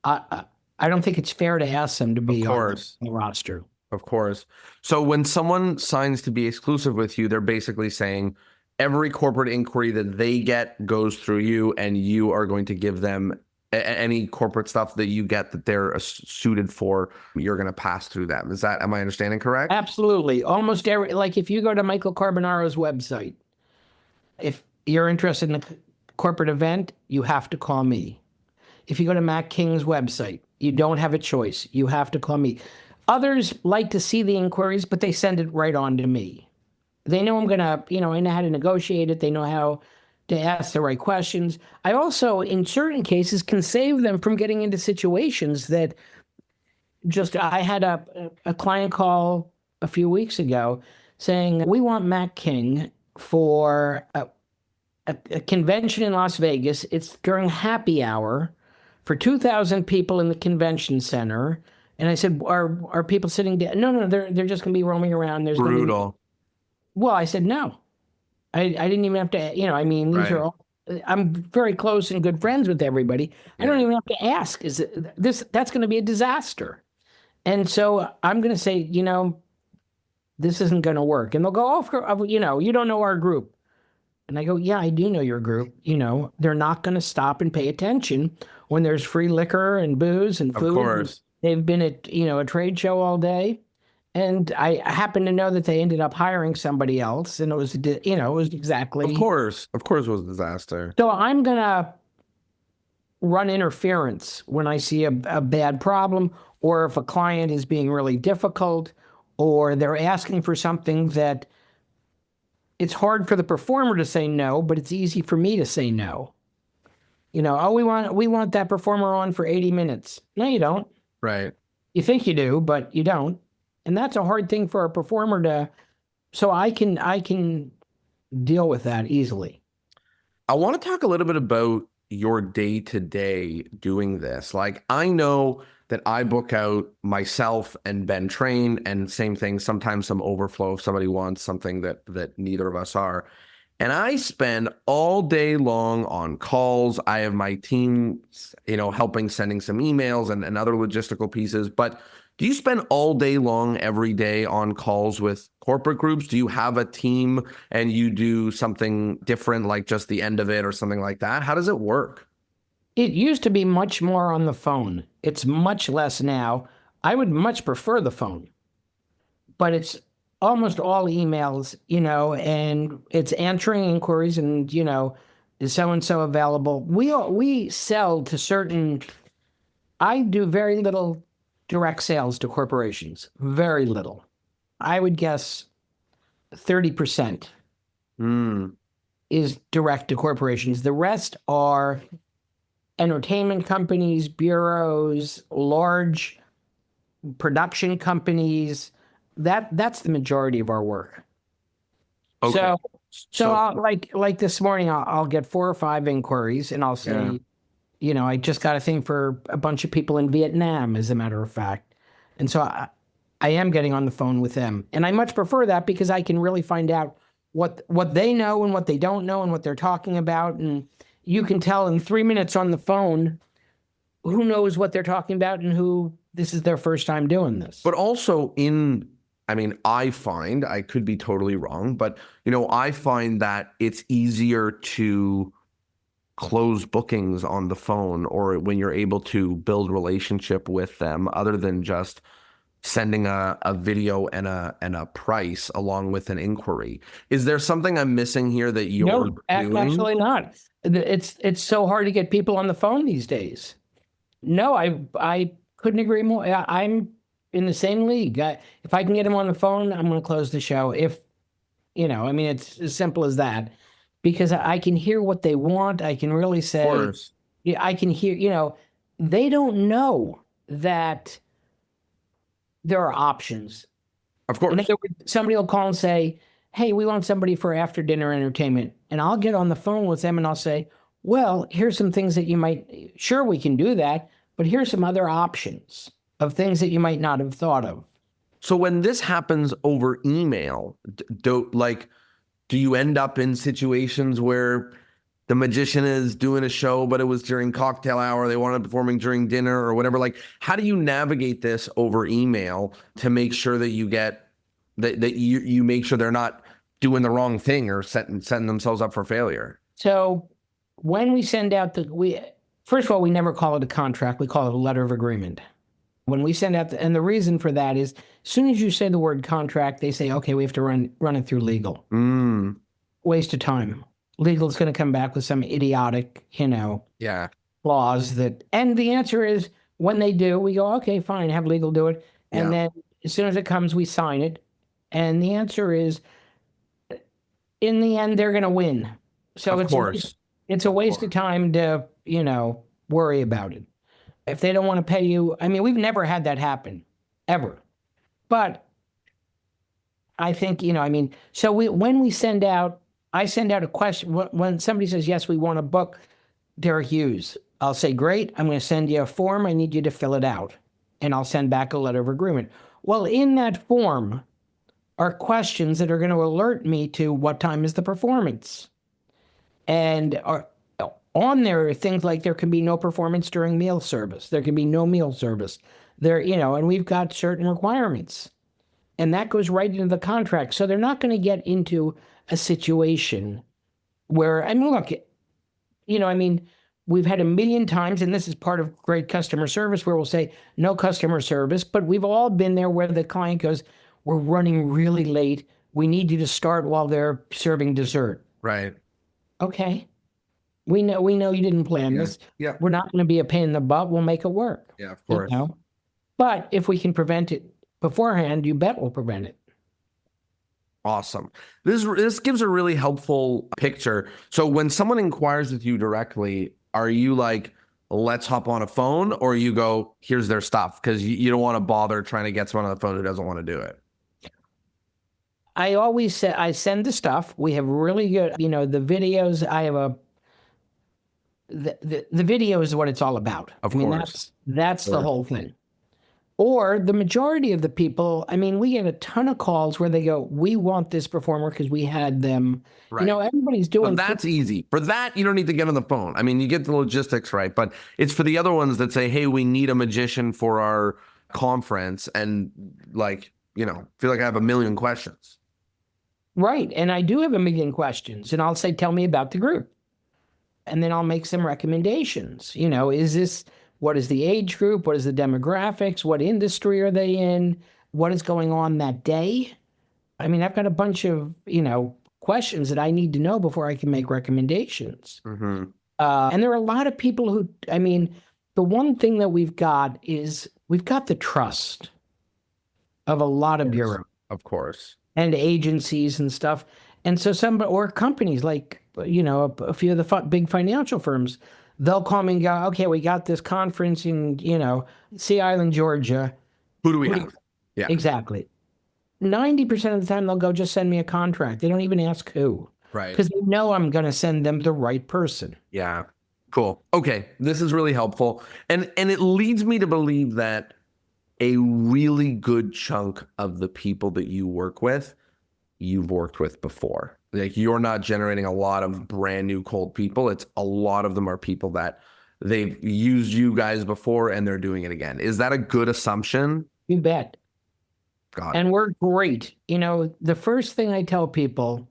I I don't think it's fair to ask them to Of be on course. the roster. Of course. So when someone signs to be exclusive with you, they're basically saying every corporate inquiry that they get goes through you, and you are going to give them any corporate stuff that you get that they're suited for. You're going to pass through them. Am I understanding correct? Absolutely. Almost every, like if you go to Michael Carbonaro's website, if you're interested in a corporate event, you have to call me. If you go to Matt King's website, you don't have a choice. You have to call me. Others like to see the inquiries, but they send it right on to me. They know I'm going to, I know how to negotiate it. They know how to ask the right questions. I also, in certain cases, can save them from getting into situations that I had a client call a few weeks ago saying, we want Matt King for a convention in Las Vegas. It's during happy hour for 2,000 people in the convention center. And I said, are people sitting down? No, they're just going to be roaming around. There's Brutal. Well, I said, no. I didn't even have to, these Right. are all, I'm very close and good friends with everybody. I don't even have to ask. That's going to be a disaster. And so I'm going to say, this isn't going to work. And they'll go, oh, you don't know our group. And I go, yeah, I do know your group. They're not going to stop and pay attention when there's free liquor and booze and food. Of course. They've been at, a trade show all day. And I happen to know that they ended up hiring somebody else. And it was, it was exactly. Of course it was a disaster. So I'm going to run interference when I see a bad problem, or if a client is being really difficult, or they're asking for something that it's hard for the performer to say no, but it's easy for me to say no. Oh, we want that performer on for 80 minutes. No, you don't. Right. You think you do, but you don't. And that's a hard thing for a performer to, so I can deal with that easily. I want to talk a little bit about your day to day doing this. Like, I know that I book out myself and Ben Train, and same thing, sometimes some overflow if somebody wants something that neither of us are. And I spend all day long on calls. I have my team, helping sending some emails and other logistical pieces. But do you spend all day long every day on calls with corporate groups? Do you have a team and you do something different, like just the end of it or something like that? How does it work? It used to be much more on the phone. It's much less now. I would much prefer the phone, but it's almost all emails, and it's answering inquiries and, is so-and-so available? We sell to certain, I do very little direct sales to corporations, very little. I would guess 30% is direct to corporations. The rest are entertainment companies, bureaus, large production companies. That's the majority of our work. Okay. So I'll, like this morning, I'll get 4 or 5 inquiries, and I'll say, I just got a thing for a bunch of people in Vietnam, as a matter of fact. And so I am getting on the phone with them. And I much prefer that because I can really find out what they know and what they don't know and what they're talking about. And you can tell in 3 minutes on the phone who knows what they're talking about and who this is their first time doing this. But also I find, I could be totally wrong, but, I find that it's easier to close bookings on the phone, or when you're able to build relationship with them, other than just sending a video and a price along with an inquiry. Is there something I'm missing here that you're doing? No, actually not. It's so hard to get people on the phone these days. No, I couldn't agree more. I'm in the same league. If I can get them on the phone, I'm going to close the show. If, it's as simple as that. Because I can hear what they want. I can really say, of course. I can hear, they don't know that there are options. Of course. In other words, somebody will call and say, hey, we want somebody for after dinner entertainment. And I'll get on the phone with them and I'll say, well, here's some things that you might, sure, we can do that, but here's some other options of things that you might not have thought of. So when this happens over email, do you end up in situations where the magician is doing a show, but it was during cocktail hour. They wanted performing during dinner or whatever. Like, how do you navigate this over email to make sure that you get that you make sure they're not doing the wrong thing or setting themselves up for failure? So when we send out first of all, we never call it a contract. We call it a letter of agreement. When we send out, and the reason for that is, as soon as you say the word contract, they say, okay, we have to run it through legal. Waste of time. Legal is going to come back with some idiotic, Yeah. clause and the answer is, when they do, we go, okay, fine, have legal do it. And then as soon as it comes, we sign it. And the answer is, in the end, they're going to win. So it's a waste of time to, worry about it. If they don't want to pay you, I mean, we've never had that happen, ever. But I think, so when we send out, I send out a question, when somebody says, yes, we want to book Derek Hughes, I'll say, great, I'm going to send you a form. I need you to fill it out. And I'll send back a letter of agreement. Well, in that form are questions that are going to alert me to what time is the performance. And on there are things like there can be no performance during meal service. There can be no meal service. And we've got certain requirements. And that goes right into the contract. So they're not going to get into a situation where, look, we've had a million times, and this is part of great customer service, where we'll say no customer service, but we've all been there where the client goes, we're running really late. We need you to start while they're serving dessert. Right. Okay. We know you didn't plan this. Yeah. We're not going to be a pain in the butt. We'll make it work. Yeah, of course. But if we can prevent it beforehand, you bet we'll prevent it. Awesome. This gives a really helpful picture. So when someone inquires with you directly, are you like, let's hop on a phone, or you go, here's their stuff? Because you don't want to bother trying to get someone on the phone who doesn't want to do it. I always say, I send the stuff. We have really good, the videos. I have the video is what it's all about. Of course. That's the whole thing. Or the majority of the people, we get a ton of calls where they go, we want this performer because we had them. Right. Everybody's doing. Well, that's easy. For that, you don't need to get on the phone. You get the logistics right, but it's for the other ones that say, hey, we need a magician for our conference, and feel like I have a million questions. Right. And I do have a million questions, and I'll say, tell me about the group. And then I'll make some recommendations. What is the age group? What is the demographics? What industry are they in? What is going on that day? I've got a bunch of, questions that I need to know before I can make recommendations. Mm-hmm. And there are a lot of people who, the one thing that we've got is we've got the trust of a lot of bureaus. Of course. And agencies and stuff. And so or companies like, a few of the big financial firms, they'll call me and go, okay, we got this conference in, Sea Island, Georgia. Who do we have? Yeah, exactly. 90% of the time they'll go, just send me a contract. They don't even ask who. Right. Because they know I'm going to send them the right person. Yeah. Cool. Okay. This is really helpful. And it leads me to believe that a really good chunk of the people that you work with, you've worked with before. Like, you're not generating a lot of brand new cold people. It's a lot of them are people that they've used you guys before and they're doing it again. Is that a good assumption? You bet. Got it. And we're great. The first thing I tell people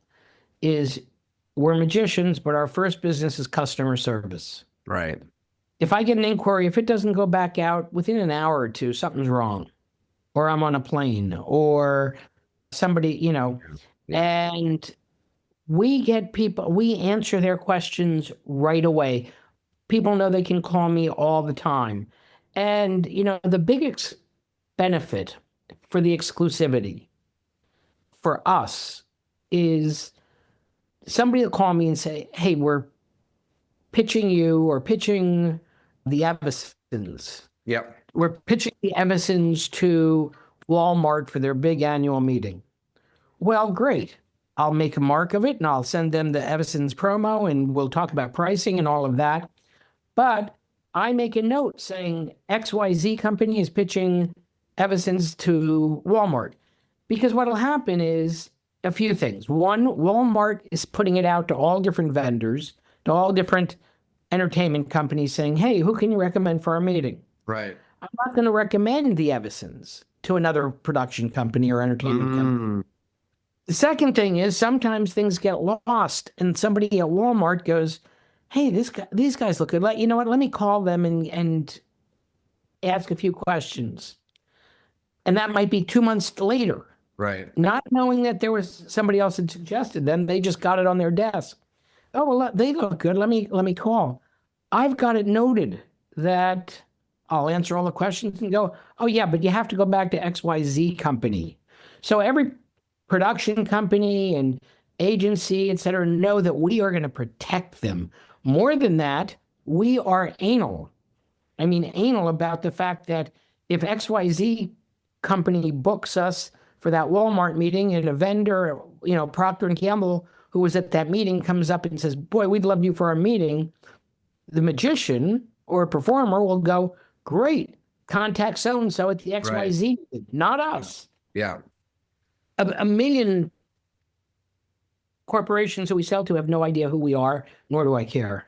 is we're magicians, but our first business is customer service. Right. If I get an inquiry, if it doesn't go back out within an hour or two, something's wrong. Or I'm on a plane, or somebody, and we get people, we answer their questions right away. People know they can call me all the time. And, the biggest benefit for the exclusivity for us is somebody will call me and say, hey, we're pitching you or pitching the Evisons. Yep. We're pitching the Evisons to Walmart for their big annual meeting. Well, great. I'll make a mark of it and I'll send them the Evisons promo and we'll talk about pricing and all of that. But I make a note saying XYZ company is pitching Evisons to Walmart. Because what will happen is a few things. One, Walmart is putting it out to all different vendors to all different entertainment companies saying, hey, who can you recommend for our meeting? Right. I'm not going to recommend the Eversons to another production company or entertainment company. Mm, The second thing is sometimes things get lost and somebody at Walmart goes, hey, these guys look good. You know what? Let me call them and ask a few questions. And that might be 2 months later, right. not knowing that there was somebody else had suggested them. They just got it on their desk. Oh, well, they look good. Let me call. I've got it noted that I'll answer all the questions and go, oh, yeah, but you have to go back to XYZ company. So every production company and agency, et cetera, know that we are going to protect them. More than that, we are anal. I mean, anal about the fact that if XYZ company books us for that Walmart meeting and a vendor, Procter and Gamble, who was at that meeting, comes up and says, boy, we'd love you for our meeting, the magician or performer will go, great, contact so-and-so at the Right. XYZ, not us. Yeah. A million corporations that we sell to have no idea who we are, nor do I care.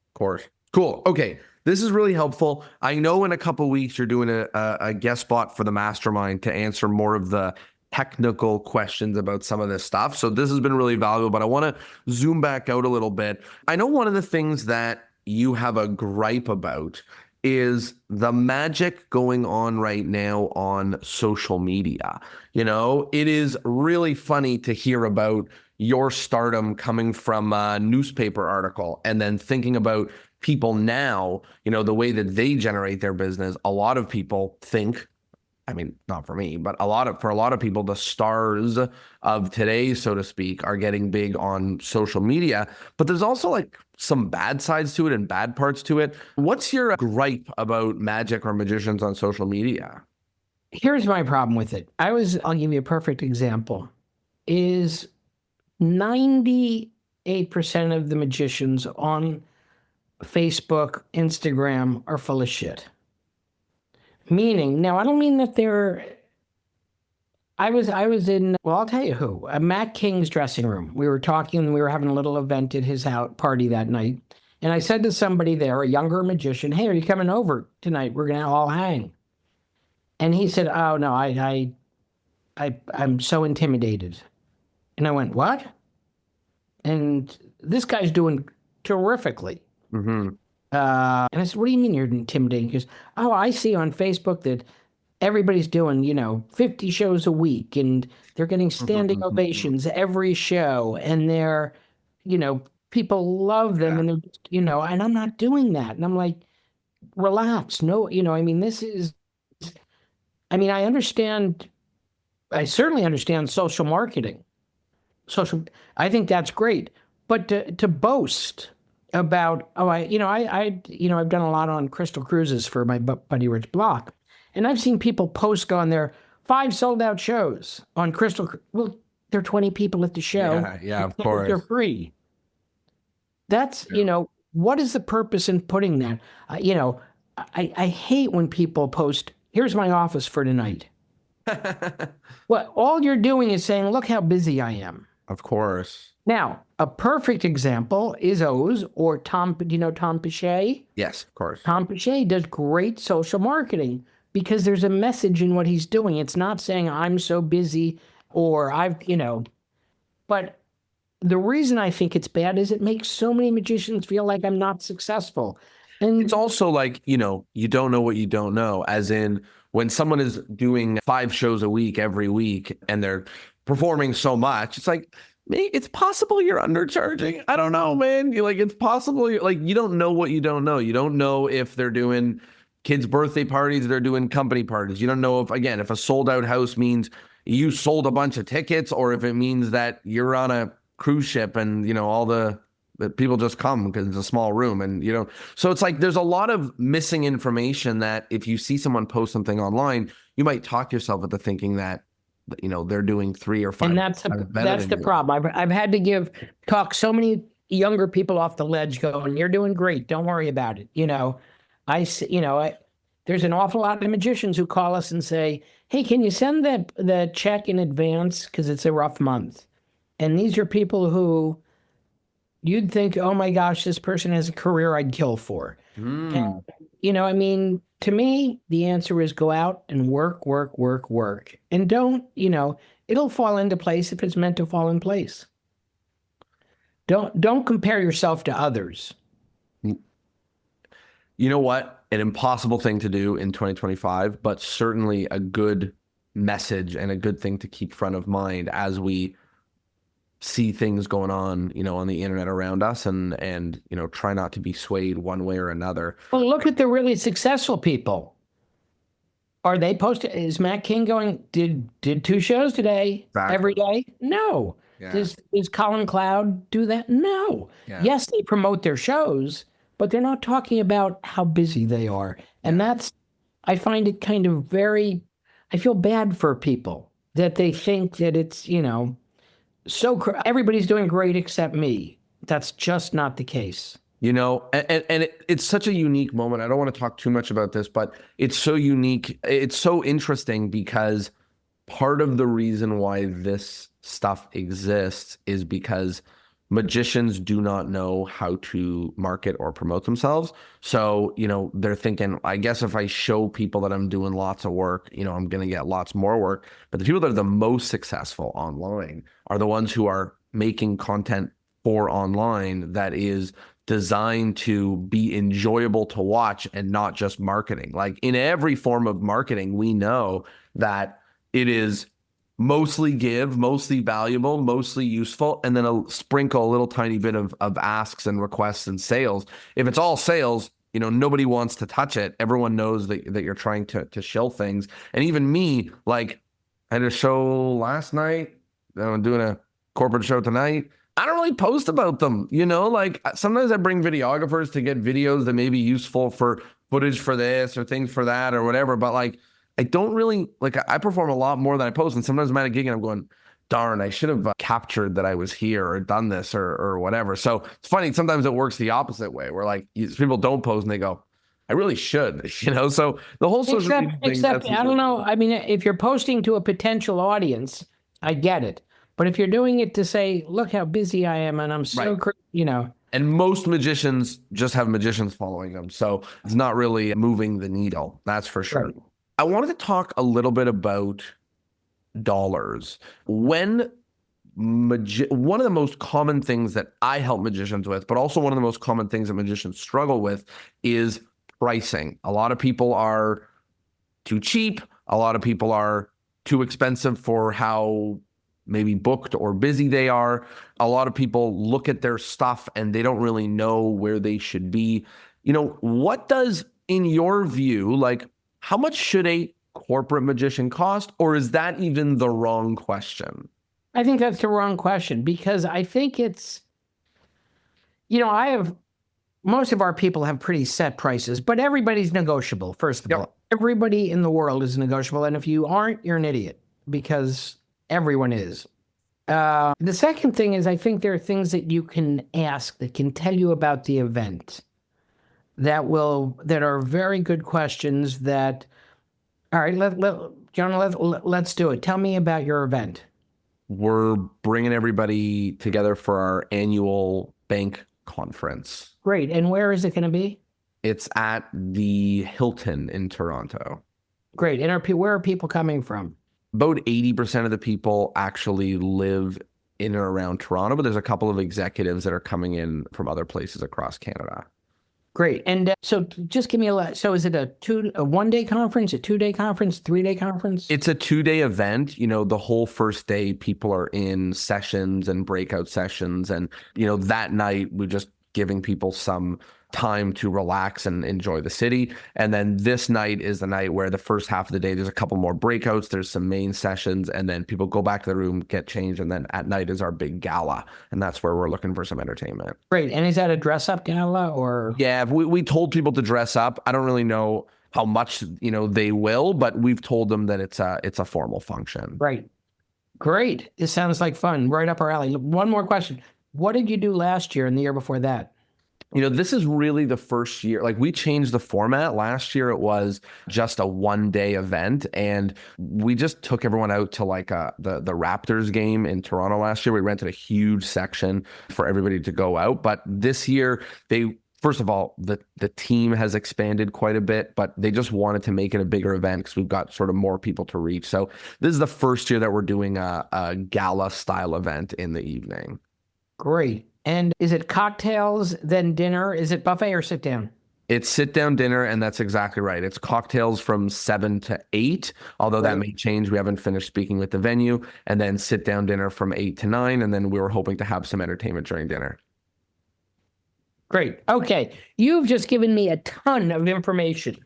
Of course. Cool. Okay. This is really helpful. I know in a couple weeks you're doing a guest spot for the mastermind to answer more of the technical questions about some of this stuff. So this has been really valuable, but I want to zoom back out a little bit. I know one of the things that you have a gripe about is the magic going on right now on social media. It is really funny to hear about your stardom coming from a newspaper article and then thinking about people now, the way that they generate their business. A lot of people think, I mean, not for me, but for a lot of people, the stars of today, so to speak, are getting big on social media. But there's also like some bad sides to it and bad parts to it. What's your gripe about magic or magicians on social media? Here's my problem with it. I'll give you a perfect example. Is 98% of the magicians on Facebook, Instagram are full of shit. Meaning, now I don't mean that I was in, well, I'll tell you who, Matt King's dressing room. We were talking, we were having a little event at his house party that night. And I said to somebody there, a younger magician, hey, are you coming over tonight? We're going to all hang. And he said, oh, no, I'm so intimidated. And I went, what? And this guy's doing terrifically. Mm-hmm. And I said, what do you mean you're intimidating? He goes, oh, I see on Facebook that everybody's doing, 50 shows a week and they're getting standing ovations every show. And people love them and they're, and I'm not doing that. And I'm like, relax. No, I certainly understand social marketing. I think that's great. But to boast about, I've done a lot on Crystal Cruises for my buddy Rich Block. And I've seen people post on their 5 sold out shows on Crystal. Well, there are 20 people at the show. Yeah, of course. They're free. That's, what is the purpose in putting that? I hate when people post, here's my office for tonight. Well, all you're doing is saying, look how busy I am. Of course. Now, a perfect example is Oz or Tom. Do you know Tom Pichet? Yes, of course. Tom Pichet does great social marketing because there's a message in what he's doing. It's not saying I'm so busy or but the reason I think it's bad is it makes so many magicians feel like I'm not successful. And it's also like, you don't know what you don't know, as in when someone is doing 5 shows a week every week and they're performing so much, it's like, it's possible you're undercharging. I don't know, man. It's possible. You don't know what you don't know. You don't know if they're doing kids' birthday parties, they're doing company parties. You don't know if a sold out house means you sold a bunch of tickets or if it means that you're on a cruise ship and, all the people just come because it's a small room and, so it's like, there's a lot of missing information that if you see someone post something online, you might talk yourself into thinking that, they're doing 3 or 5. And that's the problem. I've had to talk so many younger people off the ledge going, you're doing great. Don't worry about it. There's an awful lot of magicians who call us and say, hey, can you send the check in advance? Because it's a rough month. And these are people who, you'd think, oh my gosh, this person has a career I'd kill for. Mm. I mean, to me, the answer is go out and work, work, work, work. And don't, it'll fall into place if it's meant to fall in place. Don't compare yourself to others. You know what? An impossible thing to do in 2025, but certainly a good message and a good thing to keep front of mind as we see things going on, on the internet around us and try not to be swayed one way or another. Well, look at the really successful people. Are they posted? Is Matt King going, did 2 shows today Exactly. every day? No. Yeah. Does Colin Cloud do that? No. Yeah. Yes, they promote their shows, but they're not talking about how busy they are. And I find it kind of I feel bad for people that they think that it's, everybody's doing great except me. That's just not the case. It's such a unique moment. I don't want to talk too much about this, but it's so unique. It's so interesting because part of the reason why this stuff exists is because magicians do not know how to market or promote themselves. So, they're thinking, I guess if I show people that I'm doing lots of work, I'm going to get lots more work. But the people that are the most successful online are the ones who are making content for online that is designed to be enjoyable to watch and not just marketing. Like in every form of marketing, we know that it is mostly mostly valuable, mostly useful, and then sprinkle a little tiny bit of asks and requests and sales. If it's all sales, nobody wants to touch it. Everyone knows that you're trying to shill things. And even me, like I had a show last night, I'm doing a corporate show tonight. I don't really post about them, like sometimes I bring videographers to get videos that may be useful for footage for this or things for that or whatever. But like, I don't really, like I perform a lot more than I post. And sometimes I'm at a gig and I'm going, darn, I should have captured that I was here or done this or whatever. So it's funny. Sometimes it works the opposite way where like people don't post and they go, I really should, so the whole social media thing. Except, I don't know. I mean, if you're posting to a potential audience, I get it. But if you're doing it to say, look how busy I am and I'm so, right. And most magicians just have magicians following them. So it's not really moving the needle. That's for sure. Right. I wanted to talk a little bit about dollars. One of the most common things that I help magicians with, but also one of the most common things that magicians struggle with is pricing. A lot of people are too cheap. A lot of people are too expensive for how maybe booked or busy they are. A lot of people look at their stuff and they don't really know where they should be. What does, in your view, like how much should a corporate magician cost? Or is that even the wrong question? I think that's the wrong question because I think it's, most of our people have pretty set prices, but everybody's negotiable, first of all. Everybody in the world is negotiable. And if you aren't, you're an idiot because everyone is. The second thing is I think there are things that you can ask that can tell you about the event that are very good questions that, all right, John, let's do it. Tell me about your event. We're bringing everybody together for our annual bank conference. Great. And where is it going to be? It's at the Hilton in Toronto. Great. And where are people coming from? About 80% of the people actually live in or around Toronto, but there's a couple of executives that are coming in from other places across Canada. Great. And so just give me so is it a 1-day conference, a 2-day conference, 3-day conference? It's a 2-day event. The whole first day, people are in sessions and breakout sessions. And, that night we're just giving people some time to relax and enjoy the city. And then this night is the night where the first half of the day, there's a couple more breakouts, there's some main sessions, and then people go back to the room, get changed. And then at night is our big gala. And that's where we're looking for some entertainment. Great. And is that a dress up gala or? Yeah, we told people to dress up. I don't really know how much, they will, but we've told them that it's a formal function. Right. Great. It sounds like fun. Right up our alley. One more question. What did you do last year and the year before that? This is really the first year. Like we changed the format. Last year it was just a 1 day event, and we just took everyone out to like the Raptors game in Toronto last year. We rented a huge section for everybody to go out. But this year first of all, the team has expanded quite a bit, but they just wanted to make it a bigger event because we've got sort of more people to reach. So this is the first year that we're doing a gala style event in the evening. Great. And is it cocktails, then dinner? Is it buffet or sit down? It's sit down dinner, and that's exactly right. It's cocktails from 7 to 8, although that may change. We haven't finished speaking with the venue, and then sit down dinner from 8 to 9, and then we were hoping to have some entertainment during dinner. Great. Okay. You've just given me a ton of information.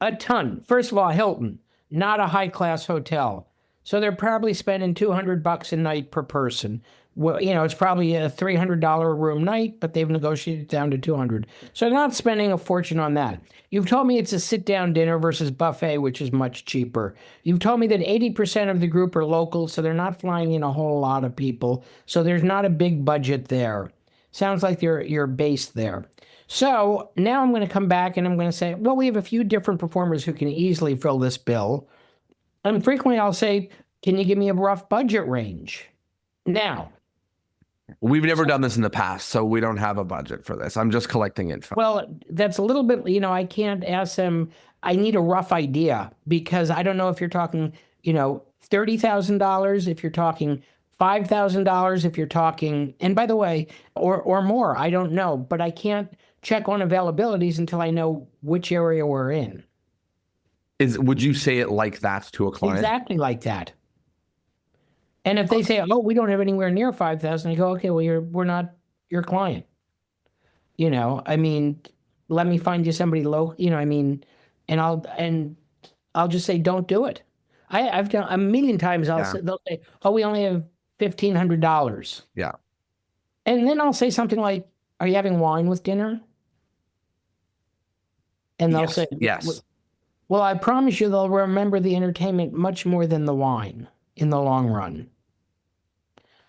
A ton. First of all, Hilton, not a high-class hotel. So they're probably spending $200 a night per person. Well, it's probably a $300 a room night, but they've negotiated it down to $200. So they're not spending a fortune on that. You've told me it's a sit-down dinner versus buffet, which is much cheaper. You've told me that 80% of the group are local, so they're not flying in a whole lot of people. So there's not a big budget there. Sounds like you're based there. So now I'm going to come back and I'm going to say, well, we have a few different performers who can easily fill this bill. And frequently I'll say, can you give me a rough budget range? Now, we've never done this in the past, so we don't have a budget for this. I'm just collecting info. Well, that's a little bit, I can't ask them. I need a rough idea because I don't know if you're talking, $30,000, if you're talking $5,000, if you're talking, and by the way, or more, I don't know, but I can't check on availabilities until I know which area we're in. Would you say it like that to a client? Exactly like that. And if they say, "Oh, we don't have anywhere near 5,000," I go, "Okay, well, we're not your client." Let me find you somebody low. And I'll just say, "Don't do it." I've done a million times. They'll say, "Oh, we only have $1,500." Yeah. And then I'll say something like, "Are you having wine with dinner?" And they'll say, yes. Well, I promise you they'll remember the entertainment much more than the wine in the long run.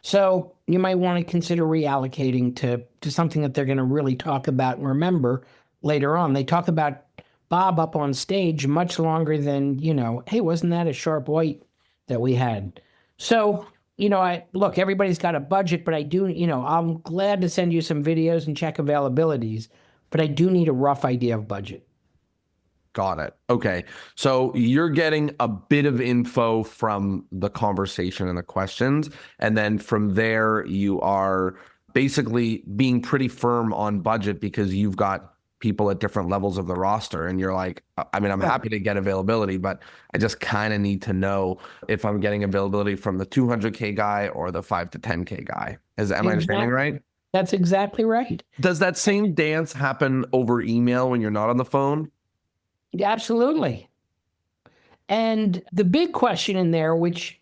So you might want to consider reallocating to something that they're going to really talk about and remember later on. They talk about Bob up on stage much longer than, hey, wasn't that a sharp white that we had? So, look, everybody's got a budget, but I do, I'm glad to send you some videos and check availabilities, but I do need a rough idea of budget. Got it. Okay. So you're getting a bit of info from the conversation and the questions. And then from there, you are basically being pretty firm on budget because you've got people at different levels of the roster. And you're like, I'm happy to get availability, but I just kind of need to know if I'm getting availability from the 200K guy or the 5 to 10K guy. Am I understanding right? That's exactly right. Does that same dance happen over email when you're not on the phone? Absolutely. And the big question in there, which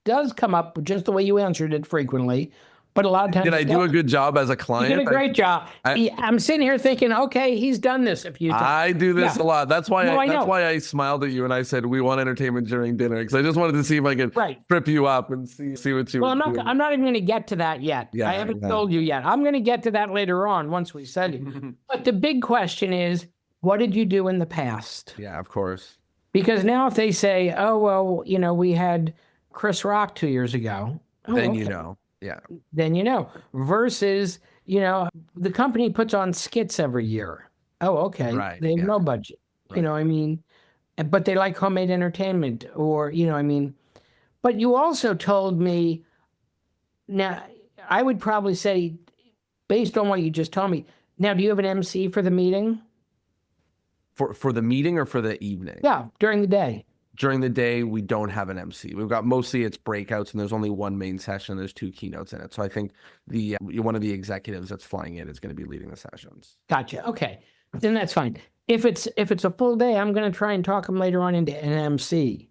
does come up just the way you answered it frequently, but a lot of times... Did I do a good job as a client? You did a great job. I'm sitting here thinking, okay, he's done this a few times. I do this a lot. That's why I smiled at you and I said, we want entertainment during dinner, because I just wanted to see if I could trip you up and see what you... Well, I'm not even going to get to that yet. I haven't told you yet. I'm going to get to that later on once we send it. But the big question is, what did you do in the past? Yeah, of course. Because now if they say, oh, well, we had Chris Rock 2 years ago. Then you know. Yeah. Then you know. Versus, the company puts on skits every year. Oh, okay. Right. They have no budget. Right. But they like homemade entertainment or, But you also told me, now, I would probably say, based on what you just told me, now, do you have an MC for the meeting? For the meeting or for the evening? Yeah, during the day. During the day, we don't have an MC. We've got mostly it's breakouts, and there's only one main session. There's 2 keynotes in it. So I think one of the executives that's flying in is going to be leading the sessions. Gotcha. Okay, then that's fine. If it's a full day, I'm going to try and talk them later on into an MC.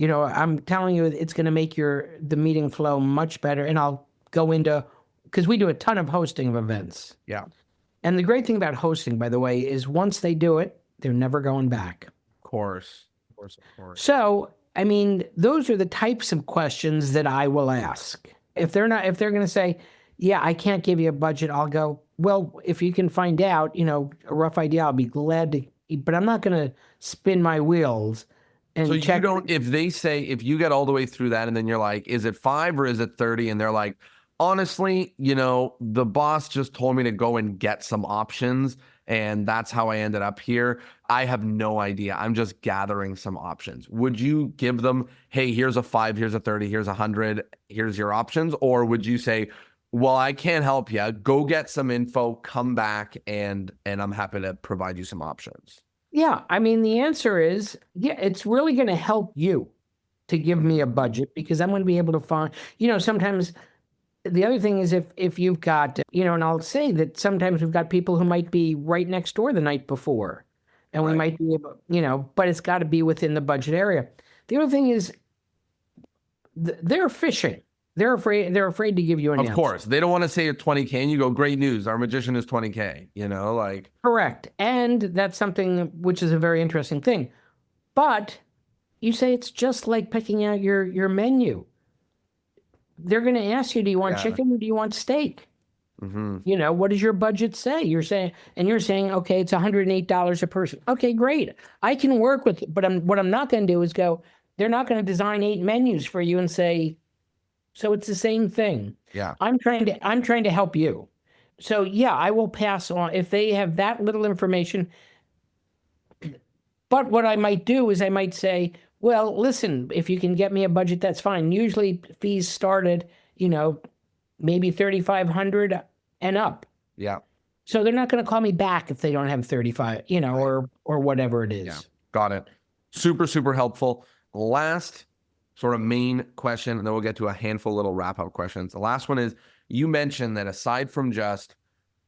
I'm telling you, it's going to make the meeting flow much better. And I'll go into, because we do a ton of hosting of events. Yeah. And the great thing about hosting, by the way, is once they do it, they're never going back. Of course. So, those are the types of questions that I will ask. If they're going to say, yeah, I can't give you a budget. I'll go, well, if you can find out, a rough idea, I'll be glad to, but I'm not going to spin my wheels So and you check. don't, if they say, if you get all the way through that and then you're like, is it 5 or is it 30? And they're like, honestly, the boss just told me to go and get some options. And that's how I ended up here. I have no idea. I'm just gathering some options. Would you give them, hey, here's a 5, here's a 30, here's 100, here's your options? Or would you say, well, I can't help you. Go get some info, come back, and I'm happy to provide you some options. Yeah, I mean, the answer is, yeah, it's really going to help you to give me a budget because I'm going to be able to find, sometimes the other thing is if you've got, and I'll say that sometimes we've got people who might be right next door the night before, and we Right. might be able, but it's got to be within the budget area. The other thing is they're fishing. They're afraid to give you an Of answer. course, they don't want to say a 20K and you go, great news, our magician is 20K, like. Correct. And that's something which is a very interesting thing. But you say it's just like picking out your menu. They're going to ask you, do you want Yeah. chicken or do you want steak? Mm-hmm. What does your budget say? You're saying, okay, it's $108 a person. Okay, great. I can work with it, but what I'm not going to do is go, they're not going to design 8 menus for you and say, so it's the same thing. Yeah. I'm trying to help you. So yeah, I will pass on if they have that little information. But what I might do is I might say, well, listen, if you can get me a budget, that's fine. Usually fees started, maybe 3,500 and up. Yeah. So they're not going to call me back if they don't have 35, or whatever it is. Yeah. Got it. Super, super helpful. Last sort of main question, and then we'll get to a handful of little wrap-up questions. The last one is, you mentioned that aside from just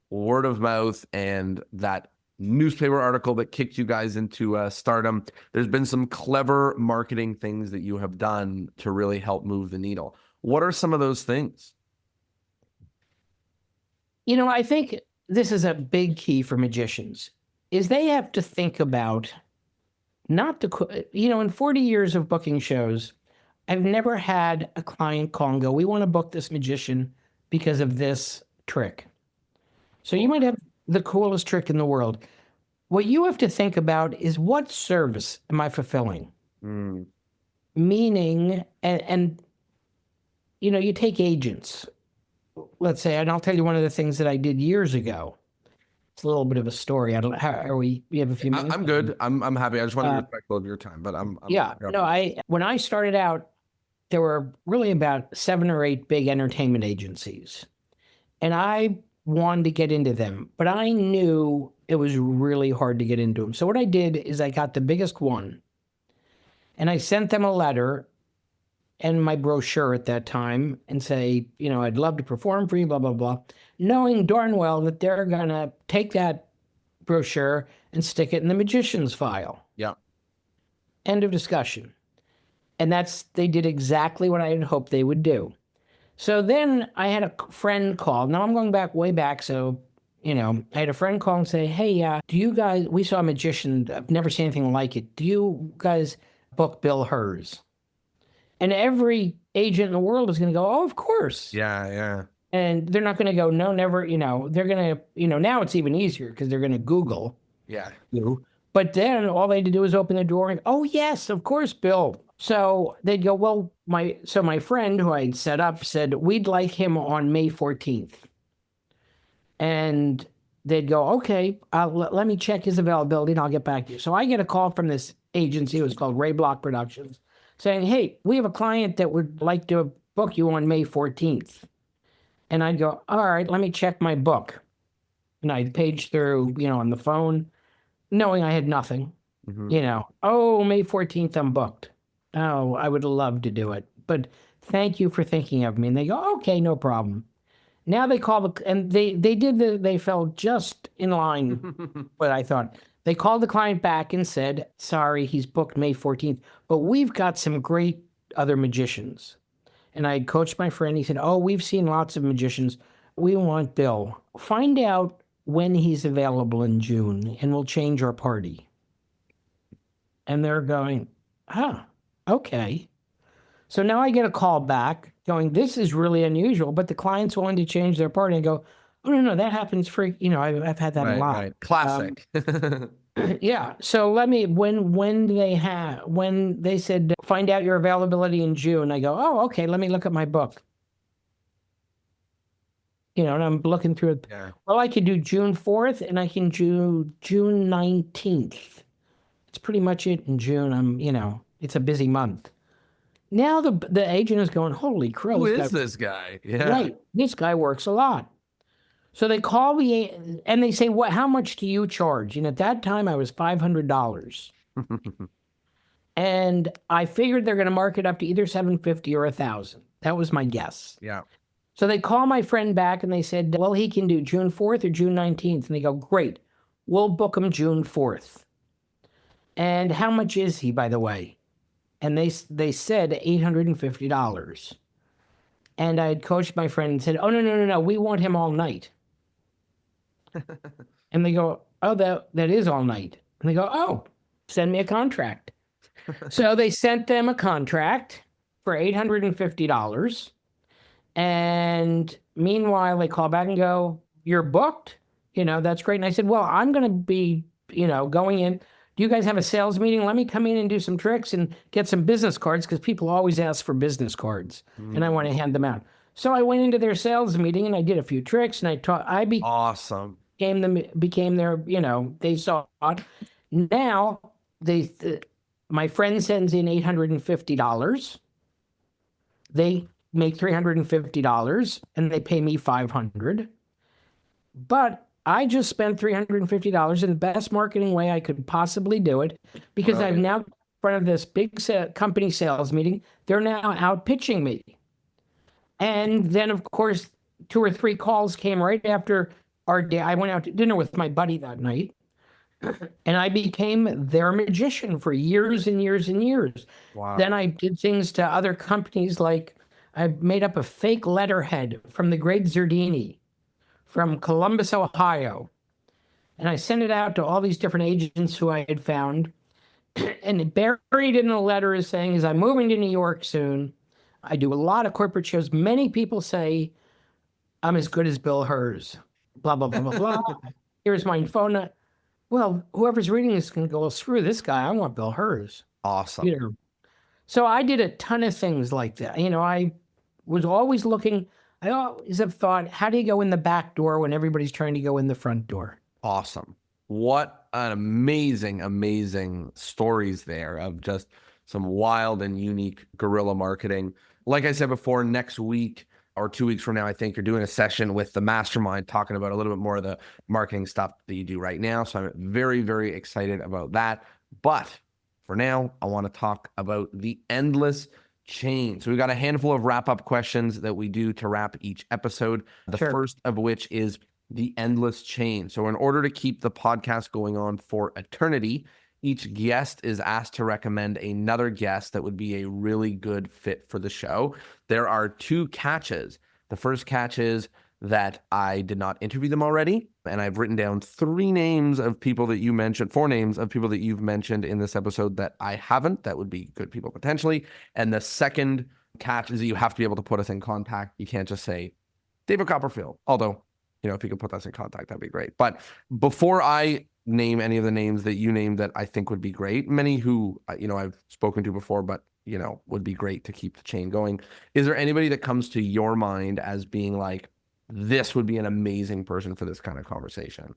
word of mouth and that newspaper article that kicked you guys into stardom, there's been some clever marketing things that you have done to really help move the needle. What are some of those things? I think this is a big key for magicians, is they have to think about not to, in 40 years of booking shows, I've never had a client call and go, we want to book this magician because of this trick. So you might have the coolest trick in the world. What you have to think about is, what service am I fulfilling? Mm. Meaning, and you take agents, let's say, and I'll tell you one of the things that I did years ago. It's a little bit of a story. I don't. How are we? We have a few minutes. I'm good. I'm happy. I just want to be respectful of your time, but I'm yeah. No, when I started out, there were really about 7 or 8 big entertainment agencies, and I wanted to get into them, but I knew it was really hard to get into them. So what I did is I got the biggest one, and I sent them a letter and my brochure at that time and say, I'd love to perform for you, blah, blah, blah, knowing darn well that they're going to take that brochure and stick it in the magician's file. Yeah. End of discussion. And they did exactly what I had hoped they would do. So then I had a friend call. Now I'm going back way back. So, I had a friend call and say, hey, do you guys, we saw a magician. I've never seen anything like it. Do you guys book Bill Herz? And every agent in the world is going to go, oh, of course. Yeah, yeah. And they're not going to go, no, never, they're going to, now it's even easier because they're going to Google Yeah. you. But then all they had to do is open the door and, oh, yes, of course, Bill. So they'd go, well, my friend who I'd set up said, we'd like him on May 14th. And they'd go, okay, let me check his availability and I'll get back to you. So I get a call from this agency. It was called Ray Block Productions, saying, hey, we have a client that would like to book you on May 14th. And I'd go, all right, let me check my book. And I'd page through, on the phone, knowing I had nothing. Mm-hmm. Oh, May 14th, I'm booked. Oh, I would love to do it. But thank you for thinking of me. And they go, okay, no problem. Now they call and they fell just in line. But I thought, they called the client back and said, sorry, he's booked May 14th, but we've got some great other magicians. And I coached my friend. He said, oh, we've seen lots of magicians. We want Bill. Find out when he's available in June and we'll change our party. And they're going, okay. So now I get a call back going, this is really unusual, but the client's willing to change their party and go, oh, no, no, that happens I've had that a Right, lot. right. Classic. Yeah. So when they said, find out your availability in June, I go, oh, okay, let me look at my book. And I'm looking through it. Yeah. Well, I could do June 4th and I can do June 19th. It's pretty much it in June. It's a busy month. Now the agent is going, holy crow, Who this guy, is this guy? Yeah. right, this guy works a lot. So they call me and they say, "What? How much do you charge?" At that time, I was $500, and I figured they're going to mark it up to either 750 or 1,000. That was my guess. Yeah. So they call my friend back and they said, "Well, he can do June 4th or June 19th." And they go, "Great, we'll book him June 4th." And how much is he, by the way? And they said $850. And I had coached my friend and said, "Oh, no, no, no, no, we want him all night." And they go, "Oh, that is all night." And they go, "Oh, send me a contract." So they sent them a contract for $850. And meanwhile, they call back and go, "You're booked. That's great." And I said, "Well, I'm going to be, going in. Do you guys have a sales meeting? Let me come in and do some tricks and get some business cards because people always ask for business cards and I want to hand them out." So I went into their sales meeting and I did a few tricks and Awesome. became their, they saw it. Now my friend sends in $850. They make $350 and they pay me $500. But I just spent $350 in the best marketing way I could possibly do it because Right. I'm now in front of this big company sales meeting. They're now out pitching me. And then, of course, 2 or 3 calls came right after our day. I went out to dinner with my buddy that night and I became their magician for years and years and years. Wow. Then I did things to other companies like I made up a fake letterhead from the great Zerdini from Columbus, Ohio. And I sent it out to all these different agents who I had found. And buried in the letter is saying, I'm moving to New York soon. I do a lot of corporate shows. Many people say I'm as good as Bill Herz. Blah, blah, blah, blah, blah. Here's my phone. Well, whoever's reading this can go, well, screw this guy. I want Bill Herz. Awesome. So I did a ton of things like that. I was always looking. I always have thought, how do you go in the back door when everybody's trying to go in the front door? Awesome. What an amazing, amazing stories there of just some wild and unique guerrilla marketing. Like I said before, next week or 2 weeks from now, I think you're doing a session with the mastermind talking about a little bit more of the marketing stuff that you do right now. So I'm very, very excited about that. But for now, I want to talk about the endless chain. So we've got a handful of wrap-up questions that we do to wrap each episode. The first of which is the endless chain. So in order to keep the podcast going on for eternity, each guest is asked to recommend another guest that would be a really good fit for the show. There are 2 catches. The first catch is that I did not interview them already, and I've written down 3 names of people that you mentioned, 4 names of people that you've mentioned in this episode that I haven't. That would be good people potentially. And the second catch is that you have to be able to put us in contact. You can't just say David Copperfield, although if you could put us in contact, that'd be great. But before I name any of the names that you named that I think would be great, many who, I've spoken to before, but, would be great to keep the chain going. Is there anybody that comes to your mind as being like, this would be an amazing person for this kind of conversation?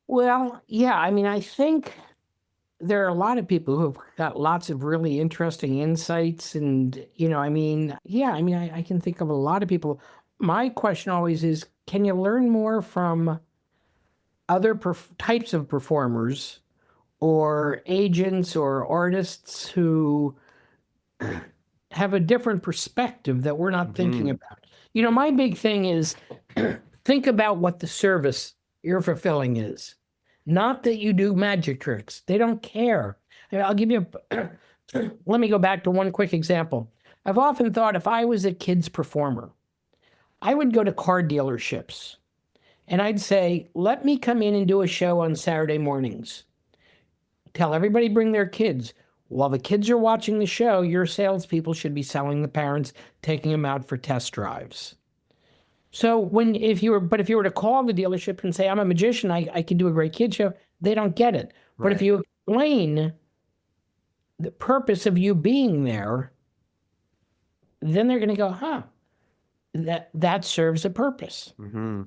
Well, yeah, I think there are a lot of people who have got lots of really interesting insights and, I can think of a lot of people. My question always is, can you learn more from other types of performers or agents or artists who have a different perspective that we're not thinking about? My big thing is think about what the service you're fulfilling is. Not that you do magic tricks. They don't care. I'll give you let me go back to one quick example. I've often thought if I was a kid's performer, I would go to car dealerships and I'd say, let me come in and do a show on Saturday mornings. Tell everybody bring their kids. while the kids are watching the show, your salespeople should be selling the parents, taking them out for test drives. So if you were to call the dealership and say, I'm a magician, I can do a great kid show, they don't get it. But if Right. you explain the purpose of you being there, then they're going to go, huh, that serves a purpose. Mm-hmm.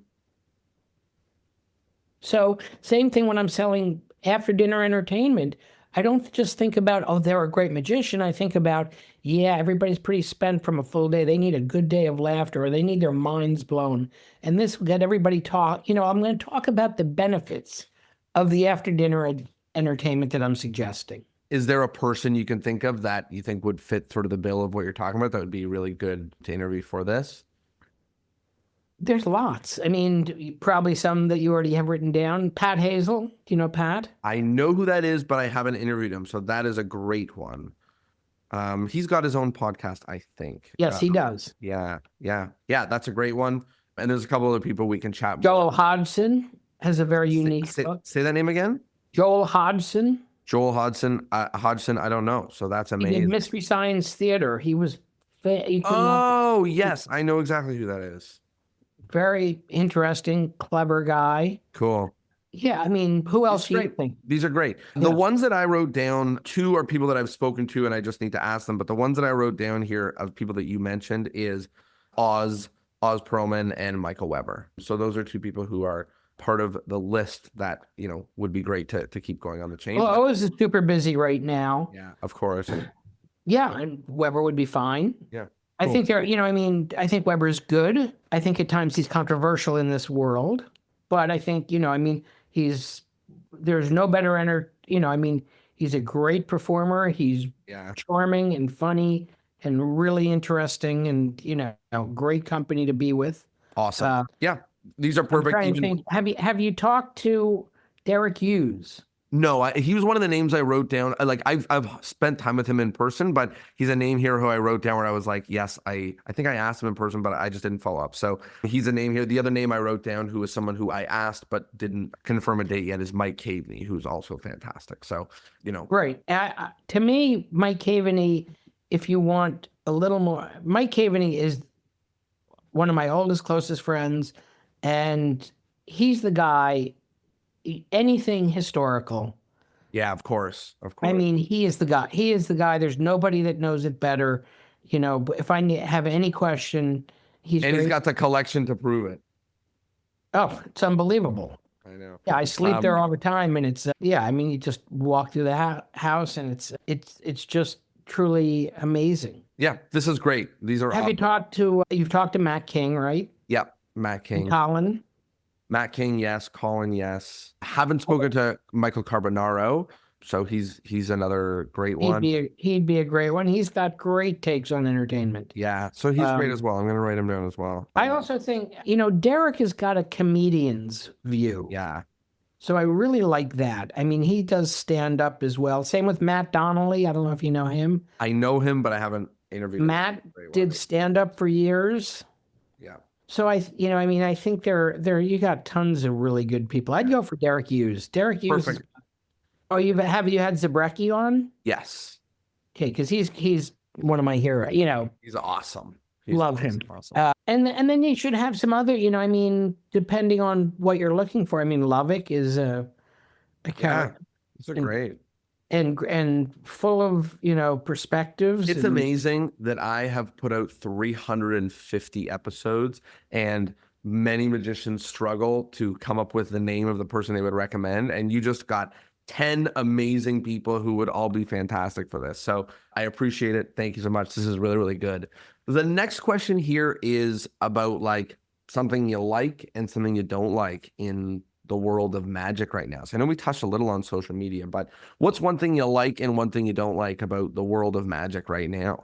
So same thing when I'm selling after dinner entertainment. I don't just think about, oh, they're a great magician. I think about, yeah, everybody's pretty spent from a full day. They need a good day of laughter, or they need their minds blown. And this will get everybody talk. I'm going to talk about the benefits of the after dinner entertainment that I'm suggesting. Is there a person you can think of that you think would fit sort of the bill of what you're talking about that would be really good to interview for this? There's lots. I mean, probably some that you already have written down. Pat Hazel. Do you know Pat? I know who that is, but I haven't interviewed him. So that is a great one. He's got his own podcast, I think. Yes, he does. Yeah. That's a great one. And there's a couple other people we can chat with. Joel Hodgson has a very unique book. Say that name again? Joel Hodgson. Joel Hodgson. Hodgson, I don't know. So that's He amazing. did Mystery Science Theater. He was Oh, yes. I know exactly who that is. very interesting, clever guy. Cool. Yeah, I mean, who else do you think? These are great. The ones that I wrote down, 2 are people that I've spoken to, and I just need to ask them. But the ones that I wrote down here of people that you mentioned is Oz Perlman, and Michael Weber. So those are 2 people who are part of the list that, would be great to keep going on the chain. Well, Oz is super busy right now. Yeah, of course. Yeah, and Weber would be fine. Yeah. I think I think Weber's good. I think at times he's controversial in this world, but I think, there's no better he's a great performer. He's charming and funny and really interesting and, great company to be with. Awesome. Yeah. These are perfect. I'm trying to think, have you talked to Derek Hughes? No, he was one of the names I wrote down. Like I've spent time with him in person, but he's a name here who I wrote down where I was like, yes, I think I asked him in person, but I just didn't follow up. So he's a name here. The other name I wrote down who is someone who I asked but didn't confirm a date yet is Mike Caveney, who's also fantastic. So, Great. To me, Mike Caveney, if you want a little more, Mike Caveney is one of my oldest, closest friends, and he's the guy. Anything historical. Yeah, of course. I mean, he is the guy. There's nobody that knows it better. If I have any question, he's got the collection to prove it. Oh, it's unbelievable. I know. Yeah, I sleep there all the time, and it's I mean, you just walk through the house, and it's just truly amazing. Yeah, this is great. These are. Have you talked to Matt King, right? Yep, Matt King. And Colin. Matt King, yes. Colin, yes. Haven't spoken to Michael Carbonaro, so he's another great one. He'd be a great one. He's got great takes on entertainment. Yeah, so he's great as well. I'm going to write him down as well. I also think, Derek has got a comedian's view. Yeah. So I really like that. I mean, he does stand up as well. Same with Matt Donnelly. I don't know if you know him. I know him, but I haven't interviewed him. Matt did stand up for years. Yeah. So I think you got tons of really good people. I'd go for Derek Hughes. Derek Hughes. Perfect. Have you had Zabrecki on? Yes. Okay, because he's one of my heroes. He's awesome. Love him. Awesome. And then you should have some other. Depending on what you're looking for. I mean, Lovick is a character. These are great. And full of perspectives. It's amazing that I have put out 350 episodes, and many magicians struggle to come up with the name of the person they would recommend, and you just got 10 amazing people who would all be fantastic for this. So I appreciate it. Thank you so much. This is really, really good. The next question here is about like something you like and something you don't like in the world of magic right now. So I know we touched a little on social media, but what's one thing you like and one thing you don't like about the world of magic right now?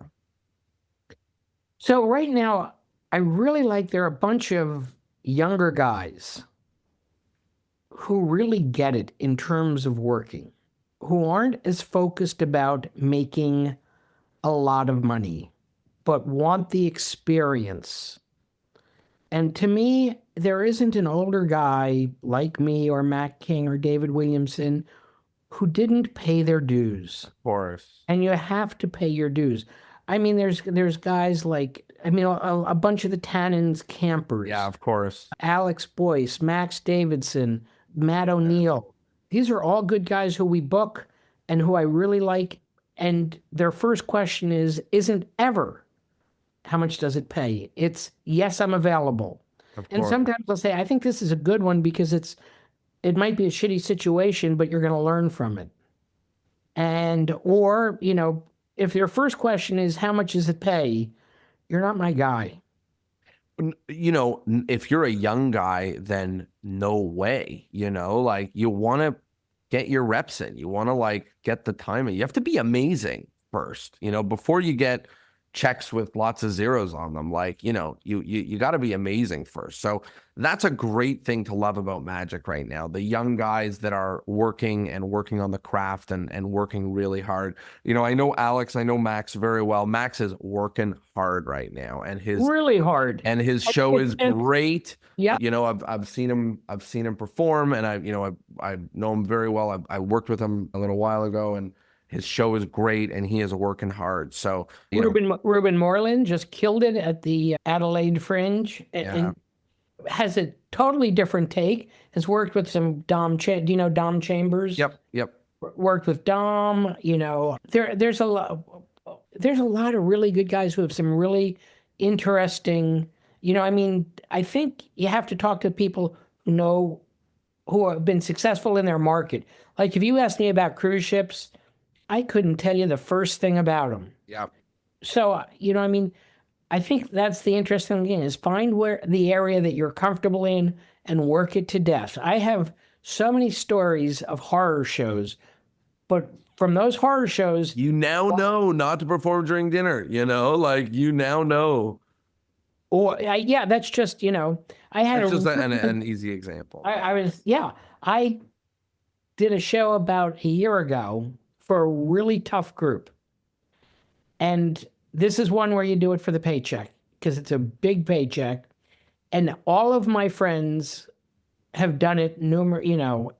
So right now, I really like there are a bunch of younger guys who really get it in terms of working, who aren't as focused about making a lot of money, but want the experience. And to me, there isn't an older guy like me or Matt King or David Williamson who didn't pay their dues. Of course. And you have to pay your dues. I mean, there's guys like, I mean, a bunch of the Tannins Yeah, campers, of course. Alex Boyce, Max Davidson, Matt O'Neill. These are all good guys who we book and who I really like. And their first question isn't ever, how much does it pay? It's, yes, I'm available. Of And course. sometimes they'll say, I think this is a good one because it might be a shitty situation, but you're going to learn from it. And, or, if your first question is, how much does it pay? You're not my guy. If you're a young guy, then no way, like you want to get your reps in. You want to like get the time in. You have to be amazing first, before you get checks with lots of zeros on them. Like, you got to be amazing first. So that's a great thing to love about Magic right now. The young guys that are working on the craft and working really hard. I know Alex, I know Max very well. Max is working hard right now, and Really hard. his show is great. Yeah. I've seen him perform, and I know him very well. I worked with him a little while ago, and his show is great, and he is working hard. So, Ruben Moreland just killed it at the Adelaide Fringe, and has a totally different take. Has worked with some Dom. Do you know Dom Chambers? Yep. Worked with Dom. There's a lot of really good guys who have some really interesting. I think you have to talk to people who have been successful in their market. Like if you ask me about cruise ships, I couldn't tell you the first thing about them. Yeah. So, I think that's the interesting thing is find where the area that you're comfortable in and work it to death. I have so many stories of horror shows, but from those horror shows, you now know not to perform during dinner, like you now know. Or that's just, I had just an easy example. I did a show about a year ago for a really tough group. And this is one where you do it for the paycheck because it's a big paycheck. And all of my friends have done it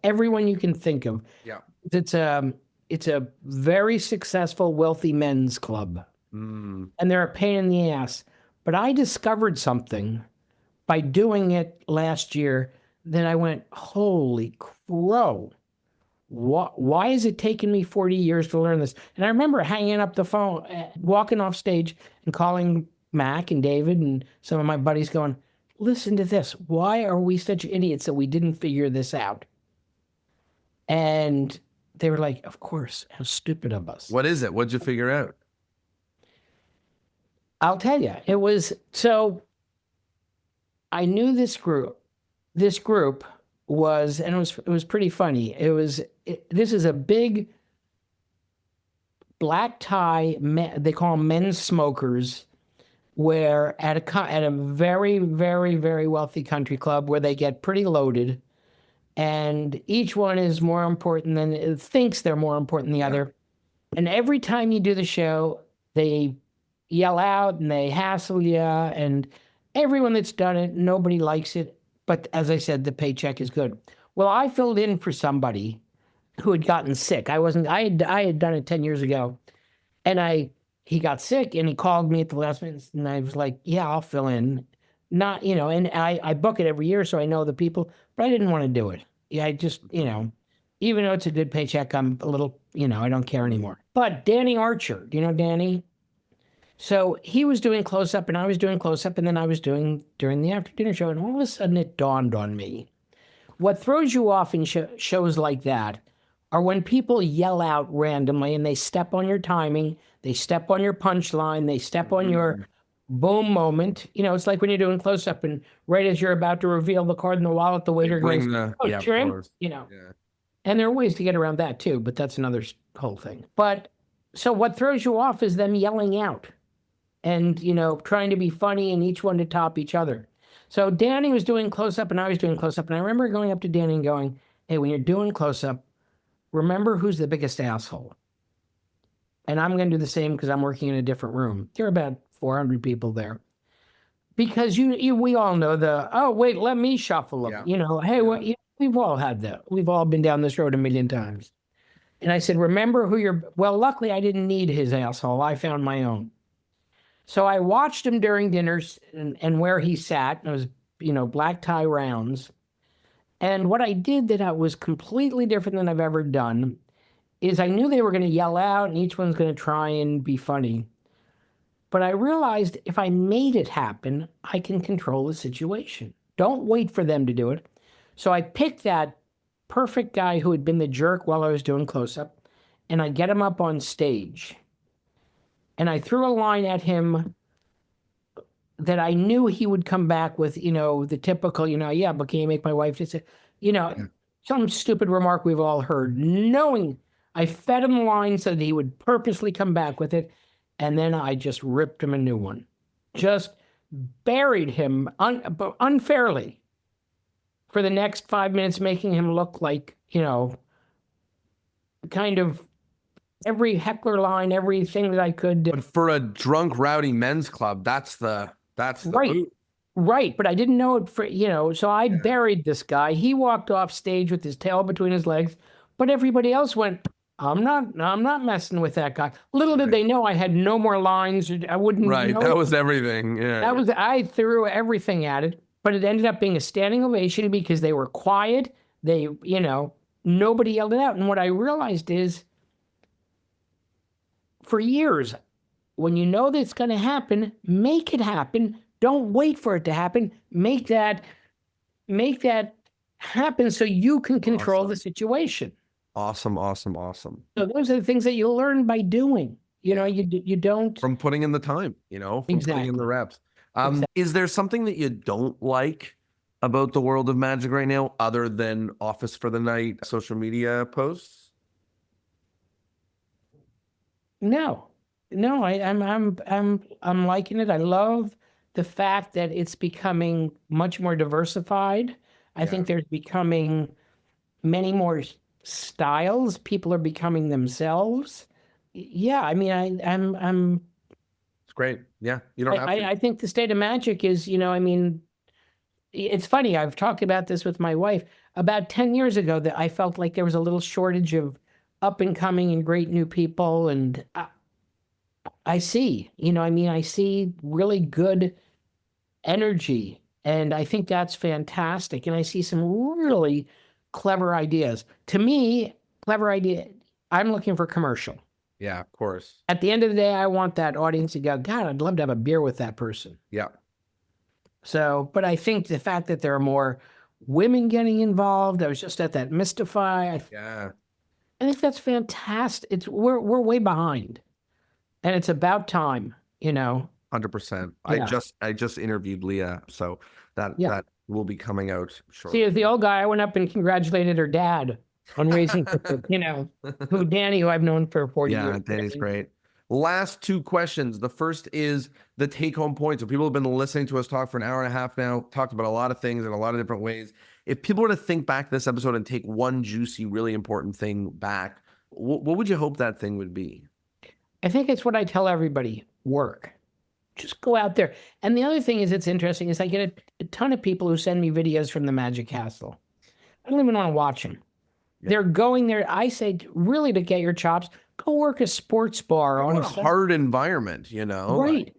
everyone you can think of. Yeah. It's a very successful, wealthy men's club. And they're a pain in the ass. But I discovered something by doing it last year that I went, holy crow. Why is it taking me 40 years to learn this? And I remember hanging up the phone, walking off stage and calling Mac and David and some of my buddies going, listen to this. Why are we such idiots that we didn't figure this out? And they were like, of course, how stupid of us. What is it? What'd you figure out? I'll tell you. I knew this group. This group was, and it was pretty funny. This is a big black tie, they call them men's smokers, where at a very, very, very wealthy country club where they get pretty loaded, and each one is more important than it thinks they're more important than the other. And every time you do the show, they yell out and they hassle you, and everyone that's done it, nobody likes it. But as I said, the paycheck is good. Well, I filled in for somebody who had gotten sick. I had done it 10 years ago, and he got sick and he called me at the last minute, and I was like, yeah, I'll fill in. Not, and I book it every year, so I know the people, but I didn't want to do it. Yeah, I just, even though it's a good paycheck, I'm a little, I don't care anymore. But Danny Archer, do you know Danny? So he was doing close up and I was doing close up, and then I was doing during the after dinner show. And all of a sudden it dawned on me. What throws you off in shows like that are when people yell out randomly and they step on your timing, they step on your punchline, they step on your boom moment. It's like when you're doing close up and right as you're about to reveal the card in the wallet, the waiter goes, trim, And there are ways to get around that too, but that's another whole thing. But so what throws you off is them yelling out and, trying to be funny and each one to top each other. So Danny was doing close up and I was doing close up. And I remember going up to Danny and going, hey, when you're doing close up, remember who's the biggest asshole. And I'm going to do the same because I'm working in a different room. There are about 400 people there. Because we all know let me shuffle them. Hey, we've all had that. We've all been down this road a million times. And I said, remember who you're, well, luckily I didn't need his asshole. I found my own. So I watched him during dinners and where he sat. And it was, black tie rounds. And what I did that I was completely different than I've ever done is I knew they were going to yell out and each one's going to try and be funny. But I realized if I made it happen, I can control the situation. Don't wait for them to do it. So I picked that perfect guy who had been the jerk while I was doing close up, and I get him up on stage. And I threw a line at him that I knew he would come back with, the typical, yeah, but can you make my wife just, some stupid remark we've all heard, knowing I fed him the line so that he would purposely come back with it. And then I just ripped him a new one, just buried him unfairly for the next 5 minutes, making him look like, kind of every heckler line, everything that I could. But for a drunk, rowdy men's club, that's the right. boot. Right, but I didn't know it so I buried this guy. He walked off stage with his tail between his legs, but everybody else went, I'm not messing with that guy. Little did they know I had no more lines. I wouldn't. Right, that was everything. Yeah, I threw everything at it, but it ended up being a standing ovation because they were quiet. They, nobody yelled it out. And what I realized is, for years, when you know that's going to happen, make it happen. Don't wait for it to happen. Make that happen so you can control the situation. Awesome. So those are the things that you learn by doing. You don't. From putting in the time, from putting in the reps. Exactly. Is there something that you don't like about the world of magic right now, other than Office for the Night social media posts? No, I'm liking it. I love the fact that it's becoming much more diversified. I think there's becoming many more styles. People are becoming themselves. Yeah, I mean, I'm. It's great. Yeah, you don't have to. I think the state of magic is, it's funny. I've talked about this with my wife. About 10 years ago, that I felt like there was a little shortage of up and coming and great new people, and I see, I see really good energy, and I think that's fantastic. And I see some really clever ideas. To me, clever idea. I'm looking for commercial. Yeah, of course. At the end of the day, I want that audience to go, God, I'd love to have a beer with that person. Yeah. So, but I think the fact that there are more women getting involved, I was just at that Mystify. Yeah. I think that's fantastic. We're way behind, and it's about time, 100%. Yeah. I just interviewed Leah, so that will be coming out shortly. See, as the old guy, I went up and congratulated her dad on raising, Danny, who I've known for 40 years. Yeah, Danny's great. Last two questions. The first is the take-home point. So people have been listening to us talk for an hour and a half now, talked about a lot of things in a lot of different ways. If people were to think back this episode and take one juicy, really important thing back, what would you hope that thing would be? I think it's what I tell everybody: work. Just go out there. And the other thing is, it's interesting, is I get a ton of people who send me videos from the Magic Castle. I don't even want to watch them. Yeah. They're going there. I say, really, to get your chops, go work a sports bar on a hard environment, right?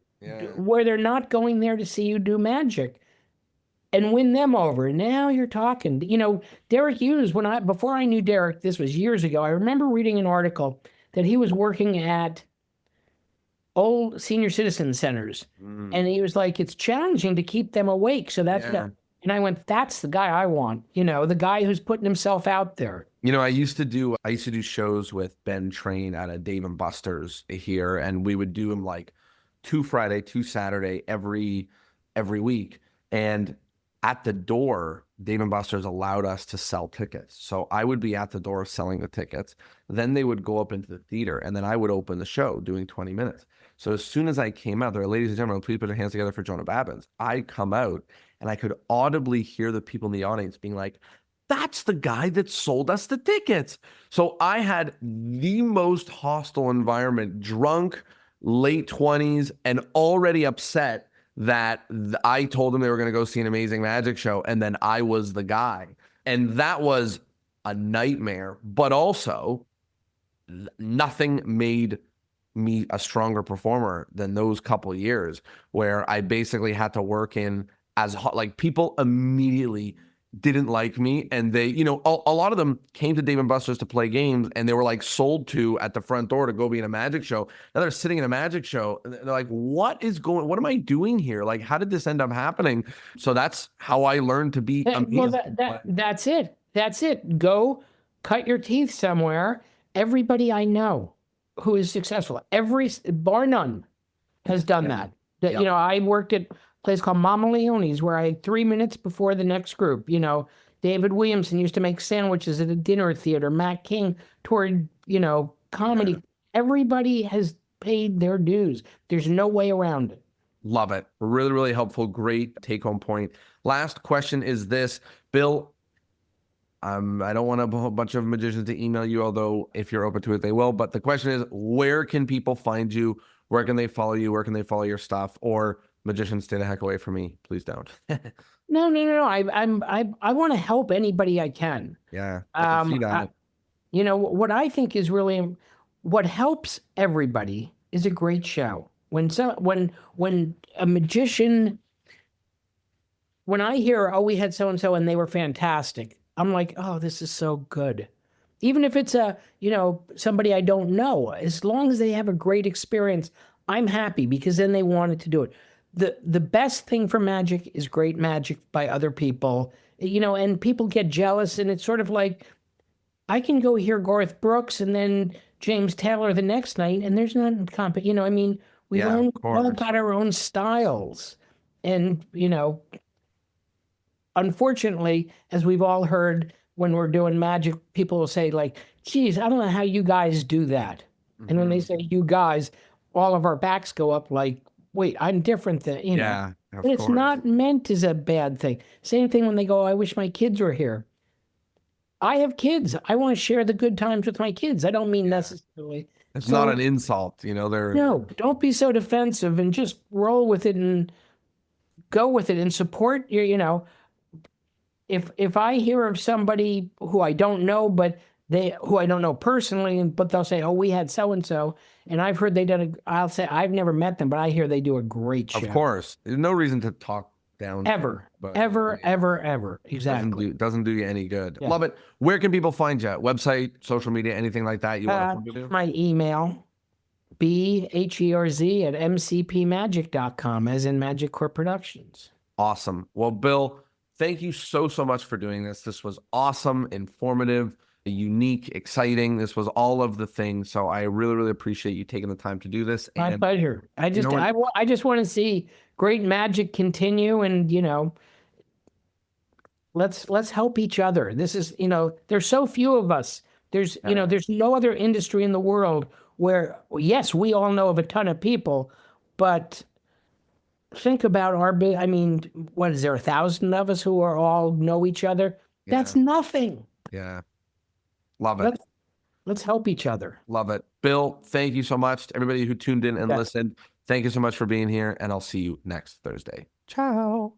Where they're not going there to see you do magic, and win them over. Now you're talking. Derek Hughes. Before I knew Derek, this was years ago. I remember reading an article that he was working at old senior citizen centers, and he was like, it's challenging to keep them awake. So that's and I went, that's the guy I want. The guy who's putting himself out there. I used to do shows with Ben Train at a Dave & Buster's here, and we would do them like 2 Friday, 2 Saturday every week. And at the door, Dave & Buster's allowed us to sell tickets. So I would be at the door selling the tickets. Then they would go up into the theater, and then I would open the show doing 20 minutes. So as soon as I came out there, ladies and gentlemen, please put your hands together for Jonah Babbins. I come out, and I could audibly hear the people in the audience being like, that's the guy that sold us the tickets. So I had the most hostile environment, drunk, late 20s, and already upset that I told them they were going to go see an amazing magic show, and then I was the guy. And that was a nightmare, but also nothing made me a stronger performer than those couple years where I basically had to work in as hot, like people immediately didn't like me, and they, a lot of them came to Dave & Buster's to play games, and they were like sold to at the front door to go be in a magic show. Now they're sitting in a magic show, and they're like, what am I doing here? Like, how did this end up happening? So that's how I learned to be amazing. Well, that's it. That's it. Go cut your teeth somewhere. Everybody I know who is successful, bar none, has done that. Yep. I worked at place called Mama Leone's where I 3 minutes before the next group. David Williamson used to make sandwiches at a dinner theater. Matt King toured, comedy. Yeah. Everybody has paid their dues. There's no way around it. Love it. Really, really helpful. Great take-home point. Last question is this, Bill. I don't want a whole bunch of magicians to email you, although if you're open to it, they will. But the question is, where can people find you? Where can they follow you? Where can they follow your stuff? Or magicians, stay the heck away from me. Please don't. No. I want to help anybody I can. Yeah, I can see that. What I think is really what helps everybody is a great show. When a magician, when I hear, oh, we had so and so and they were fantastic, I'm like, oh, this is so good. Even if it's somebody I don't know, as long as they have a great experience, I'm happy because then they wanted to do it. The best thing for magic is great magic by other people, and people get jealous, and it's sort of like, I can go hear Garth Brooks and then James Taylor the next night, and there's not we've all got our own styles. And, unfortunately, as we've all heard, when we're doing magic, people will say like, geez, I don't know how you guys do that. Mm-hmm. And when they say you guys, all of our backs go up like, wait, I'm different than, Yeah, but it's not meant as a bad thing. Same thing when they go, I wish my kids were here. I have kids. I want to share the good times with my kids. I don't mean necessarily. It's not an insult, No, don't be so defensive and just roll with it and go with it and support your, if I hear of somebody who I don't know, who I don't know personally, but they'll say, oh, we had so-and-so, and I've heard I'll say, I've never met them, but I hear they do a great show. Of course. There's no reason to talk down. Ever. Exactly. Doesn't do you any good. Yeah. Love it. Where can people find you? Website, social media, anything like that you want to do? My email, BHERZ@mcpmagic.com, as in Magicorp Productions. Awesome. Well, Bill, thank you so much for doing this. This was awesome, informative, unique, exciting. This was all of the things. So I really, really appreciate you taking the time to do this. My pleasure. I just want to see great magic continue, and let's help each other. This is, there's so few of us. There's no other industry in the world where, yes, we all know of a ton of people, but think about what is there, 1,000 of us who are all know each other? Yeah. That's nothing. Yeah. Love it. Let's help each other. Love it. Bill, thank you so much. To everybody who tuned in and listened, thank you so much for being here, and I'll see you next Thursday. Ciao.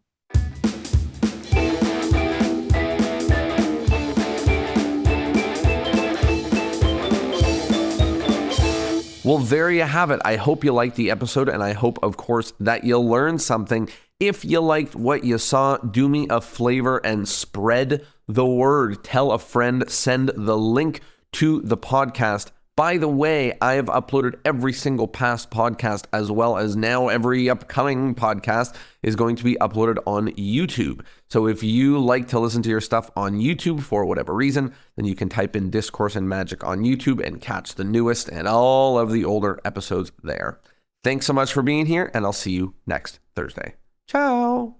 Well, there you have it. I hope you liked the episode, and I hope, of course, that you learned something. If you liked what you saw, do me a favor and spread the word. Tell a friend, send the link to the podcast. By the way, I have uploaded every single past podcast, as well as now every upcoming podcast is going to be uploaded on YouTube. So if you like to listen to your stuff on YouTube for whatever reason, then you can type in Discourse and Magic on YouTube and catch the newest and all of the older episodes there. Thanks so much for being here, and I'll see you next Thursday. Ciao.